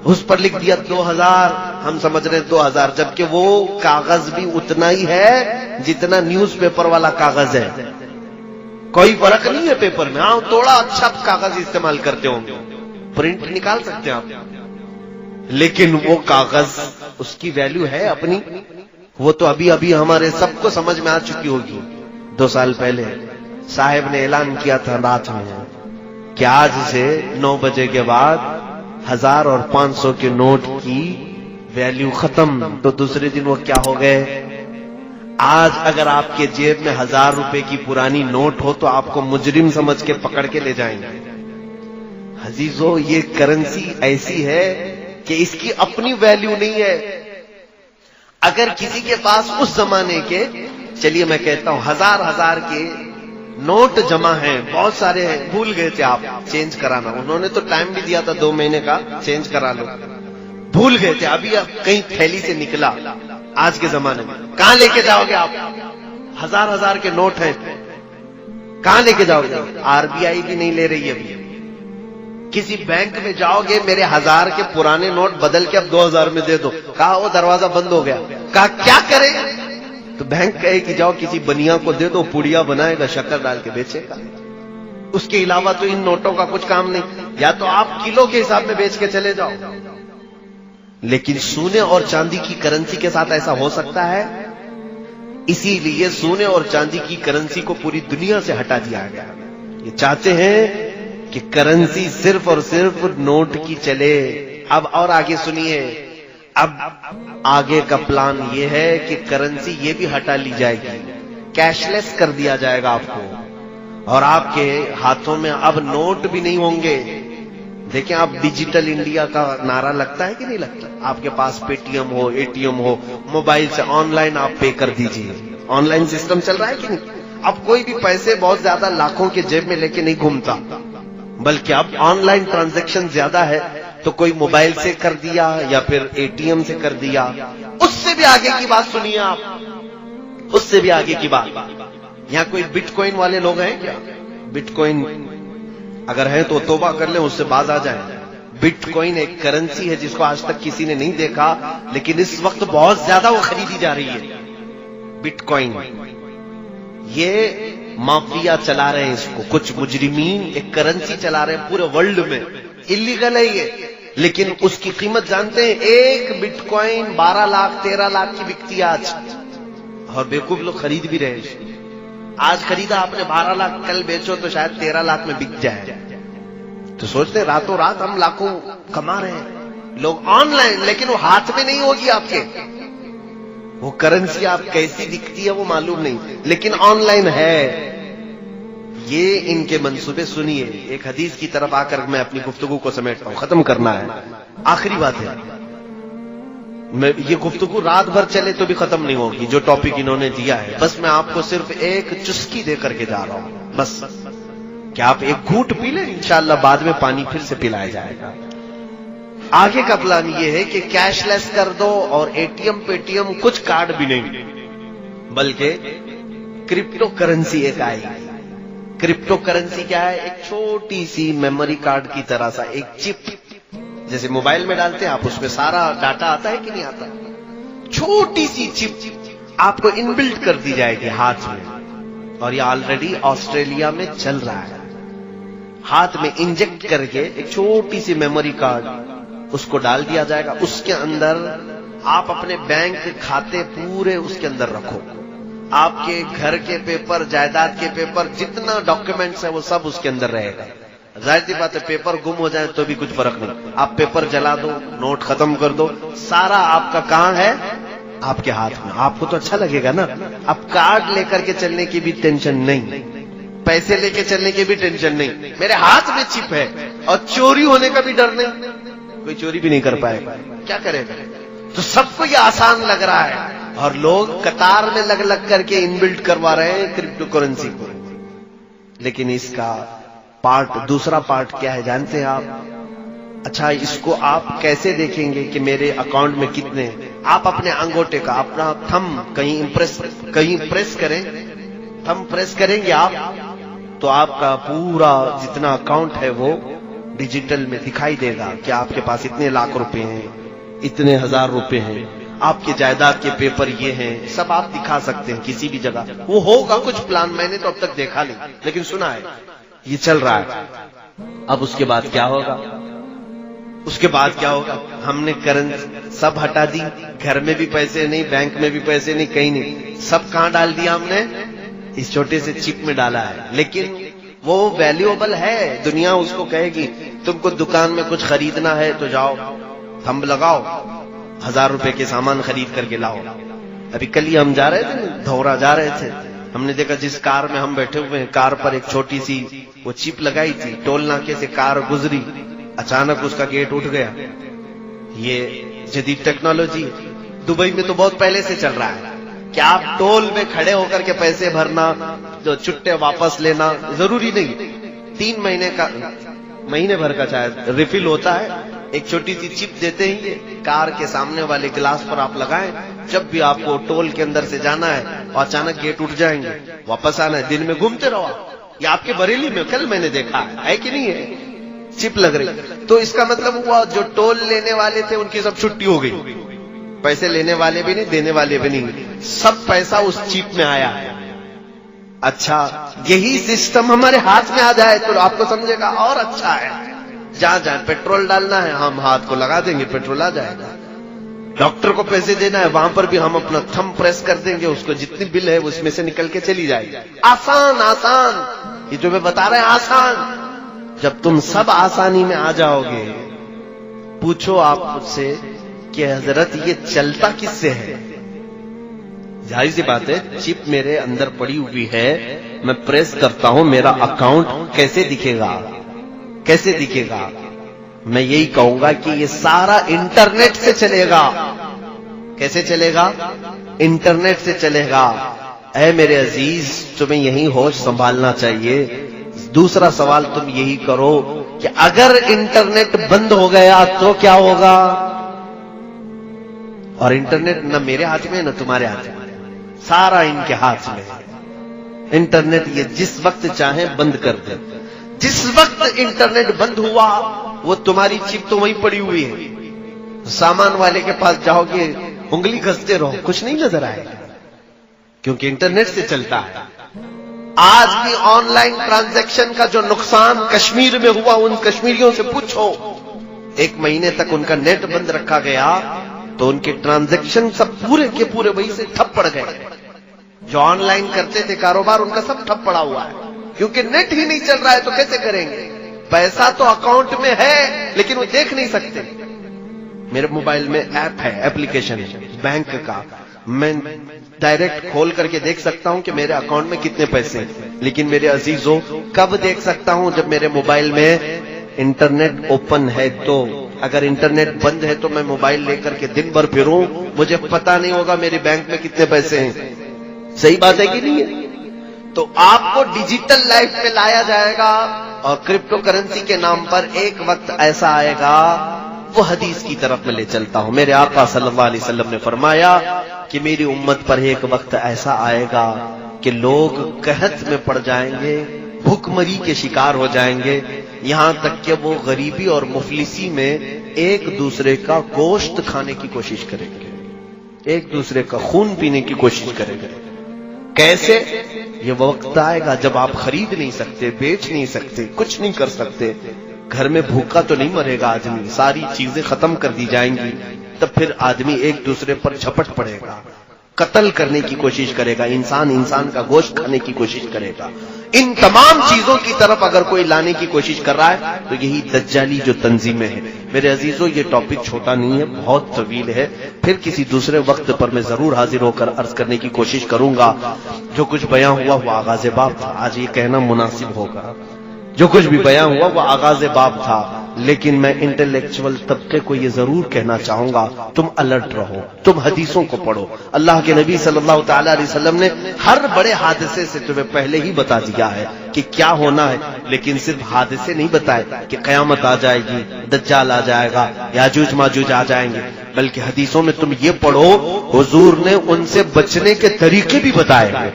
اس پر لکھ دیا 2000، ہم سمجھ رہے ہیں 2000، جبکہ وہ کاغذ بھی اتنا ہی ہے جتنا نیوز پیپر والا کاغذ ہے. کوئی فرق نہیں ہے پیپر میں. ہاں تھوڑا اچھا کاغذ استعمال کرتے ہوں گے، پرنٹ نکال سکتے ہیں آپ، لیکن وہ کاغذ اس کی ویلیو ہے اپنی. وہ تو ابھی ابھی ہمارے سب کو سمجھ میں آ چکی ہوگی. 2 سال پہلے صاحب نے اعلان کیا تھا رات میں کہ آج سے 9 بجے کے بعد 1000 اور 500 کے نوٹ کی ویلیو ختم. تو دوسرے دن وہ کیا ہو گئے؟ آج اگر آپ کے جیب میں 1000 روپے کی پرانی نوٹ ہو تو آپ کو مجرم سمجھ کے پکڑ کے لے جائیں گے. عزیزو، یہ کرنسی ایسی ہے کہ اس کی اپنی ویلیو نہیں ہے. اگر کسی کے پاس اس زمانے کے، چلیے میں کہتا ہوں 1000 کے نوٹ جمع ہیں، بہت سارے ہیں، بھول گئے تھے آپ چینج کرانا، انہوں نے تو ٹائم بھی دیا تھا 2 مہینے کا، چینج کرا لو، بھول گئے تھے، ابھی اب کہیں تھیلی سے نکلا. آج کے زمانے میں کہاں لے کے جاؤ گے آپ؟ 1000 کے نوٹ ہیں، کہاں لے کے جاؤ گے؟ RBI بھی نہیں لے رہی ابھی. کسی بینک میں جاؤ گے، میرے 1000 کے پرانے نوٹ بدل کے اب 2000 میں دے دو، کہا وہ دروازہ بند ہو گیا. کہا کیا کرے؟ تو بینک کہے کہ جاؤ کسی بنیا کو دے دو، پوڑیا بنائے گا، شکر ڈال کے بیچے گا. اس کے علاوہ تو ان نوٹوں کا کچھ کام نہیں. یا تو آپ کلو کے حساب میں بیچ کے چلے جاؤ. لیکن سونے اور چاندی کی کرنسی کے ساتھ ایسا ہو سکتا ہے؟ اسی لیے سونے اور چاندی کی کرنسی کو پوری دنیا سے ہٹا دیا گیا. یہ چاہتے ہیں کہ کرنسی صرف اور صرف نوٹ کی چلے. اب اور آگے سنیے، اب آگے کا پلان یہ ہے کہ کرنسی یہ بھی ہٹا لی جائے گی، کیش لیس کر دیا جائے گا آپ کو، اور آپ کے ہاتھوں میں اب نوٹ بھی نہیں ہوں گے. دیکھیں آپ ڈیجیٹل انڈیا کا نعرہ لگتا ہے کہ نہیں لگتا؟ آپ کے پاس پے ٹی ایم ہو، ATM ہو، موبائل سے آن لائن آپ پے کر دیجیے. آن لائن سسٹم چل رہا ہے کہ نہیں؟ اب کوئی بھی پیسے بہت زیادہ لاکھوں کے جیب میں لے کے نہیں گھومتا، بلکہ اب آن لائن ٹرانزیکشن زیادہ ہے، تو کوئی موبائل سے کر دیا یا پھر ATM سے کر دیا. اس سے بھی آگے کی بات سنیے آپ، اس سے بھی آگے کی بات. یہاں کوئی بٹ کوئن والے لوگ ہیں کیا؟ بٹ کوئن اگر ہیں تو توبہ کر لیں، اس سے باز آ جائیں. بٹ کوئن ایک کرنسی ہے جس کو آج تک کسی نے نہیں دیکھا، لیکن اس وقت بہت زیادہ وہ خریدی جا رہی ہے. بٹ کوئن یہ مافیا چلا رہے ہیں اس کو، کچھ مجرمین ایک کرنسی چلا رہے ہیں پورے ورلڈ میں. اللیگل ہے یہ، لیکن اس کی قیمت جانتے ہیں؟ ایک بٹ کوئن 12 لاکھ 13 لاکھ کی بکتی ہے آج، اور بیوقوف لوگ خرید بھی رہے ہیں. آج خریدا آپ نے 12 لاکھ، کل بیچو تو شاید 13 لاکھ میں بک جائے. تو سوچتے راتوں رات ہم لاکھوں کما رہے ہیں لوگ آن لائن، لیکن وہ ہاتھ میں نہیں ہوگی آپ کے. وہ کرنسی آپ کیسی دکھتی ہے وہ معلوم نہیں، لیکن آن لائن ہے. یہ ان کے منصوبے سنیے. ایک حدیث کی طرف آ کر میں اپنی گفتگو کو سمیٹتا ہوں، ختم کرنا ہے، آخری بات ہے. میں یہ گفتگو رات بھر چلے تو بھی ختم نہیں ہوگی جو ٹاپک انہوں نے دیا ہے. بس میں آپ کو صرف ایک چسکی دے کر کے جا رہا ہوں، بس کہ آپ ایک گھونٹ پی لیں، انشاءاللہ بعد میں پانی پھر سے پلایا جائے گا. آگے کا پلان یہ ہے کہ کیش لیس کر دو، اور ATM پے ٹی ایم کچھ کارڈ بھی نہیں، بلکہ کرپٹو کرنسی ایک آئی. کرپٹو کرنسی کیا ہے؟ ایک چھوٹی سی میموری کارڈ کی طرح سا ایک چپ، جیسے موبائل میں ڈالتے ہیں آپ، اس میں سارا ڈاٹا آتا ہے کہ نہیں آتا؟ چھوٹی سی چپ آپ کو ان بلٹ کر دی جائے گی ہاتھ میں، اور یہ آلریڈی آسٹریلیا میں چل رہا ہے. ہاتھ میں انجیکٹ کر کے ایک چھوٹی سی میموری کارڈ اس کو ڈال دیا جائے گا. اس کے اندر آپ اپنے بینک کھاتے پورے اس کے اندر رکھو، آپ کے گھر کے پیپر، جائیداد کے پیپر، جتنا ڈاکیومنٹس ہے وہ سب اس کے اندر رہے گا. ظاہر سی بات ہے پیپر گم ہو جائے تو بھی کچھ فرق نہیں، آپ پیپر جلا دو، نوٹ ختم کر دو، سارا آپ کا کہاں ہے؟ آپ کے ہاتھ میں. آپ کو تو اچھا لگے گا نا. اب کارڈ لے کر کے چلنے کی بھی ٹینشن نہیں، پیسے لے کے چلنے کی بھی ٹینشن نہیں، میرے ہاتھ میں چپ ہے، اور چوری ہونے کا بھی ڈر نہیں، کوئی چوری بھی نہیں کر پائے گا. کیا کرے گا؟ تو سب کو یہ آسان لگ رہا ہے، اور لوگ قطار میں لگ کر کے ان بلٹ کروا رہے ہیں کرپٹو کرنسی کو. لیکن اس کا دوسرا پارٹ کیا ہے جانتے ہیں آپ؟ اچھا، اس کو آپ کیسے دیکھیں گے کہ میرے اکاؤنٹ میں کتنے ہیں؟ آپ اپنے انگوٹے کا اپنا تھم کہیں پریس کریں، تھم پریس کریں گے آپ تو آپ کا پورا جتنا اکاؤنٹ ہے وہ ڈیجیٹل میں دکھائی دے گا کہ آپ کے پاس اتنے لاکھ روپے ہیں، اتنے ہزار روپے ہیں، آپ کے جائیداد کے پیپر یہ ہیں، سب آپ دکھا سکتے ہیں کسی بھی جگہ۔ وہ ہوگا کچھ پلان، میں نے تو اب تک دیکھا نہیں لیکن سنا ہے یہ چل رہا ہے۔ اب اس کے بعد کیا ہوگا؟ اس کے بعد کیا ہوگا؟ ہم نے کرنسی سب ہٹا دی، گھر میں بھی پیسے نہیں، بینک میں بھی پیسے نہیں، کہیں نہیں، سب کہاں ڈال دیا ہم نے؟ اس چھوٹے سے چپ میں ڈالا ہے۔ لیکن وہ ویلیوبل ہے، دنیا اس کو کہے گی تم کو دکان میں کچھ خریدنا ہے تو جاؤ تھمب لگاؤ، 1000 روپے کے سامان خرید کر کے لاؤ۔ ابھی کل ہی ہم جا رہے تھے، دھورا جا رہے تھے، ہم نے دیکھا جس کار میں ہم بیٹھے ہوئے ہیں کار پر ایک چھوٹی سی وہ چپ لگائی تھی، ٹول ناکے سے کار گزری، اچانک اس کا گیٹ اٹھ گیا۔ یہ جدید ٹیکنالوجی دبئی میں تو بہت پہلے سے چل رہا ہے کہ آپ ٹول میں کھڑے ہو کر کے پیسے بھرنا، جو چھٹے واپس لینا ضروری نہیں، 3 مہینے بھر کا شاید ریفل ہوتا ہے، ایک چھوٹی سی چپ دیتے ہیں، یہ کار کے سامنے والے گلاس پر آپ لگائیں، جب بھی آپ کو ٹول کے اندر سے جانا ہے اور اچانک گیٹ اٹھ جائیں گے، واپس آنا ہے، دن میں گھومتے رہو۔ یہ آپ کے بریلی میں کل میں نے دیکھا ہے کہ نہیں ہے، چپ لگ رہی۔ تو اس کا مطلب ہوا جو ٹول لینے والے تھے ان کی سب چھٹی ہو گئی، پیسے لینے والے بھی نہیں، دینے والے بھی نہیں، سب پیسہ اس چپ میں آیا ہے۔ اچھا، یہی سسٹم ہمارے ہاتھ میں آ جائے تو آپ کو سمجھے گا اور اچھا ہے۔ جہاں جہاں پیٹرول ڈالنا ہے ہم ہاتھ کو لگا دیں گے، پیٹرول آ جائے گا۔ ڈاکٹر کو پیسے دینا ہے وہاں پر بھی ہم اپنا تھم پریس کر دیں گے، اس کو جتنی بل ہے اس میں سے نکل کے چلی جائے گی۔ آسان آسان، یہ جو میں بتا رہے ہیں آسان۔ جب تم سب آسانی میں آ جاؤ گے، پوچھو آپ مجھ سے کہ حضرت یہ چلتا کس سے ہے؟ ظاہر سی بات ہے، چپ میرے اندر پڑی ہوئی ہے، میں پریس کرتا ہوں، میرا اکاؤنٹ کیسے دکھے گا؟ کیسے دکھے گا؟ میں یہی کہوں گا کہ یہ سارا انٹرنیٹ سے چلے گا۔ کیسے چلے گا؟ انٹرنیٹ سے چلے گا۔ اے میرے عزیز، تمہیں یہی ہوش سنبھالنا چاہیے۔ دوسرا سوال تم یہی کرو کہ اگر انٹرنیٹ بند ہو گیا تو کیا ہوگا؟ اور انٹرنیٹ نہ میرے ہاتھ میں نہ تمہارے ہاتھ میں، سارا ان کے ہاتھ میں ہے۔ انٹرنیٹ یہ جس وقت چاہیں بند کر دے۔ جس وقت انٹرنیٹ بند ہوا وہ تمہاری چپ تو وہیں پڑی ہوئی ہے، سامان والے کے پاس جاؤ گے انگلی گھستے رہو، کچھ نہیں نظر آئے گا، کیونکہ انٹرنیٹ سے چلتا ہے۔ آج بھی آن لائن ٹرانزیکشن کا جو نقصان کشمیر میں ہوا، ان کشمیریوں سے پوچھو، 1 مہینے تک ان کا نیٹ بند رکھا گیا تو ان کے ٹرانزیکشن سب پورے کے پورے وہی سے ٹھپ پڑ گئے۔ جو آن لائن کرتے تھے کاروبار ان کا سب ٹھپ پڑا ہوا ہے، کیونکہ نیٹ ہی نہیں چل رہا ہے تو کیسے کریں گے؟ پیسہ تو اکاؤنٹ میں ہے لیکن وہ دیکھ نہیں سکتے۔ میرے موبائل میں ایپ ہے، ایپلیکیشن ہے بینک کا، میں ڈائریکٹ کھول کر کے دیکھ سکتا ہوں کہ میرے اکاؤنٹ میں کتنے پیسے ہیں، لیکن میرے عزیزوں کب دیکھ سکتا ہوں؟ جب میرے موبائل میں انٹرنیٹ اوپن ہے تو۔ اگر انٹرنیٹ بند ہے تو میں موبائل لے کر کے دن بھر پھروں، مجھے پتا نہیں ہوگا میرے بینک میں کتنے پیسے ہیں۔ صحیح بات ہے کہ نہیں ہے؟ تو آپ کو ڈیجیٹل لائف میں لایا جائے گا، اور کرپٹو کرنسی کے نام پر ایک وقت ایسا آئے گا، وہ حدیث کی طرف میں لے چلتا ہوں۔ میرے آقا صلی اللہ علیہ وسلم نے فرمایا کہ میری امت پر ایک وقت ایسا آئے گا کہ لوگ قحط میں پڑ جائیں گے، بھوک مری کے شکار ہو جائیں گے، یہاں تک کہ وہ غریبی اور مفلسی میں ایک دوسرے کا گوشت کھانے کی کوشش کریں گے، ایک دوسرے کا خون پینے کی کوشش کریں گے۔ کیسے؟ یہ وقت آئے گا جب آپ خرید نہیں سکتے، بیچ نہیں سکتے، کچھ نہیں کر سکتے، گھر میں بھوکا تو نہیں مرے گا آدمی، ساری چیزیں ختم کر دی جائیں گی، تب پھر آدمی ایک دوسرے پر جھپٹ پڑے گا، قتل کرنے کی کوشش کرے گا، انسان کا گوشت کھانے کی کوشش کرے گا۔ ان تمام چیزوں کی طرف اگر کوئی لانے کی کوشش کر رہا ہے تو یہی دجالی جو تنظیمیں ہیں۔ میرے عزیزوں، یہ ٹاپک چھوٹا نہیں ہے، بہت طویل ہے، پھر کسی دوسرے وقت پر میں ضرور حاضر ہو کر عرض کرنے کی کوشش کروں گا۔ جو کچھ بیان ہوا وہ آغاز باب تھا، آج یہ کہنا مناسب ہوگا، جو کچھ بھی بیان ہوا وہ آغاز باب تھا، لیکن میں انٹلیکچوئل طبقے کو یہ ضرور کہنا چاہوں گا، تم الرٹ رہو، تم حدیثوں کو پڑھو۔ اللہ کے نبی صلی اللہ تعالی علیہ وسلم نے ہر بڑے حادثے سے تمہیں پہلے ہی بتا دیا ہے کہ کیا ہونا ہے، لیکن صرف حادثے نہیں بتائے کہ قیامت آ جائے گی، دجال آ جائے گا، یاجوج ماجوج آ جائیں گے، بلکہ حدیثوں میں تم یہ پڑھو حضور نے ان سے بچنے کے طریقے بھی بتائے ہیں۔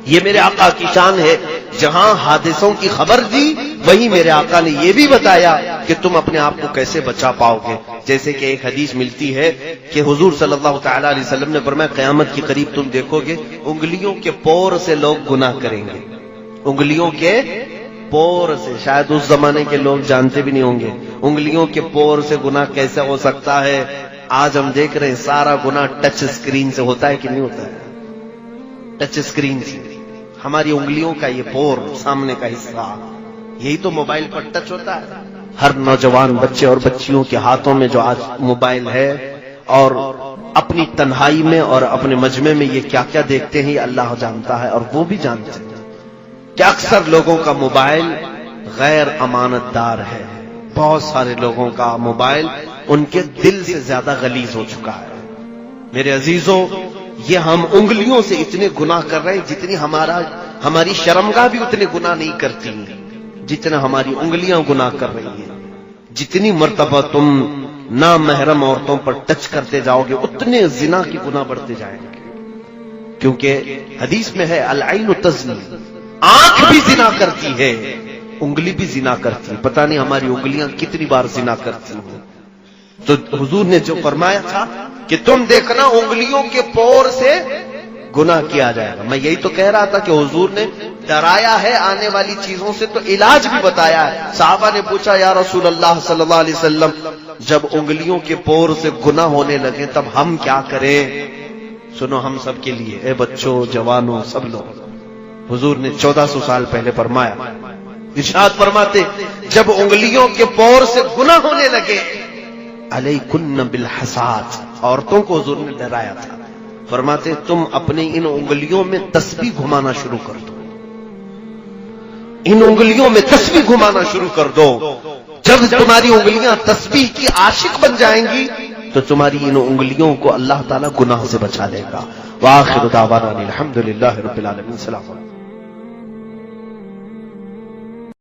یہ میرے آقا کی شان ہے، جہاں حادثوں کی خبر دی وہی میرے آقا نے یہ بھی بتایا کہ تم اپنے آپ کو کیسے بچا پاؤ گے۔ جیسے کہ ایک حدیث ملتی ہے کہ حضور صلی اللہ تعالی علیہ وسلم نے فرمایا قیامت کے قریب تم دیکھو گے انگلیوں کے پور سے لوگ گناہ کریں گے، انگلیوں کے پور سے، شاید اس زمانے کے لوگ جانتے بھی نہیں ہوں گے انگلیوں کے پور سے گناہ کیسے ہو سکتا ہے۔ آج ہم دیکھ رہے ہیں سارا گناہ ٹچ اسکرین سے ہوتا ہے کہ نہیں ہوتا ہے؟ ٹچ اسکرین سے ہماری انگلیوں کا یہ پور سامنے کا حصہ، یہی تو موبائل پر ٹچ ہوتا ہے۔ ہر نوجوان بچے اور بچیوں کے ہاتھوں میں جو آج موبائل ہے، اور اپنی تنہائی میں اور اپنے مجمع میں یہ کیا کیا دیکھتے ہیں یہ اللہ جانتا ہے، اور وہ بھی جانتے ہیں کہ اکثر لوگوں کا موبائل غیر امانت دار ہے۔ بہت سارے لوگوں کا موبائل ان کے دل سے زیادہ غلیظ ہو چکا ہے۔ میرے عزیزوں، یہ ہم انگلیوں سے اتنے گناہ کر رہے ہیں جتنی ہماری شرمگاہ بھی اتنے گناہ نہیں کرتی جتنا ہماری انگلیاں گناہ کر رہی ہیں۔ جتنی مرتبہ تم نامحرم عورتوں پر ٹچ کرتے جاؤ گے اتنے زنا کی گناہ بڑھتے جائیں گے، کیونکہ حدیث میں ہے العین تزنی، آنکھ بھی زنا کرتی ہے، انگلی بھی زنا کرتی ہے۔ پتہ نہیں ہماری انگلیاں کتنی بار زنا کرتی ہیں۔ تو حضور نے جو فرمایا تھا کہ تم دیکھنا انگلیوں کے پور سے گناہ کیا جائے گا، میں یہی تو کہہ رہا تھا کہ حضور نے ڈرایا ہے آنے والی چیزوں سے تو علاج بھی بتایا ہے۔ صحابہ نے پوچھا یا رسول اللہ صلی اللہ علیہ وسلم جب انگلیوں کے پور سے گناہ ہونے لگے تب ہم کیا کریں؟ سنو ہم سب کے لیے، اے بچوں جوانوں سب لوگ، حضور نے 1400 سال پہلے فرمایا، ارشاد فرماتے جب انگلیوں کے پور سے گناہ ہونے لگے علیکن بالحسات، عورتوں کو حضور نے ڈرایا تھا، فرماتے تم اپنے ان انگلیوں میں تسبیح گھمانا شروع کر دو، ان انگلیوں میں تسبیح گھمانا شروع کر دو۔ جب تمہاری انگلیاں تسبیح کی عاشق بن جائیں گی تو تمہاری ان انگلیوں کو اللہ تعالیٰ گناہ سے بچا لے گا۔ وآخر دعوانا الحمدللہ رب العالمین۔ السلام علیکم۔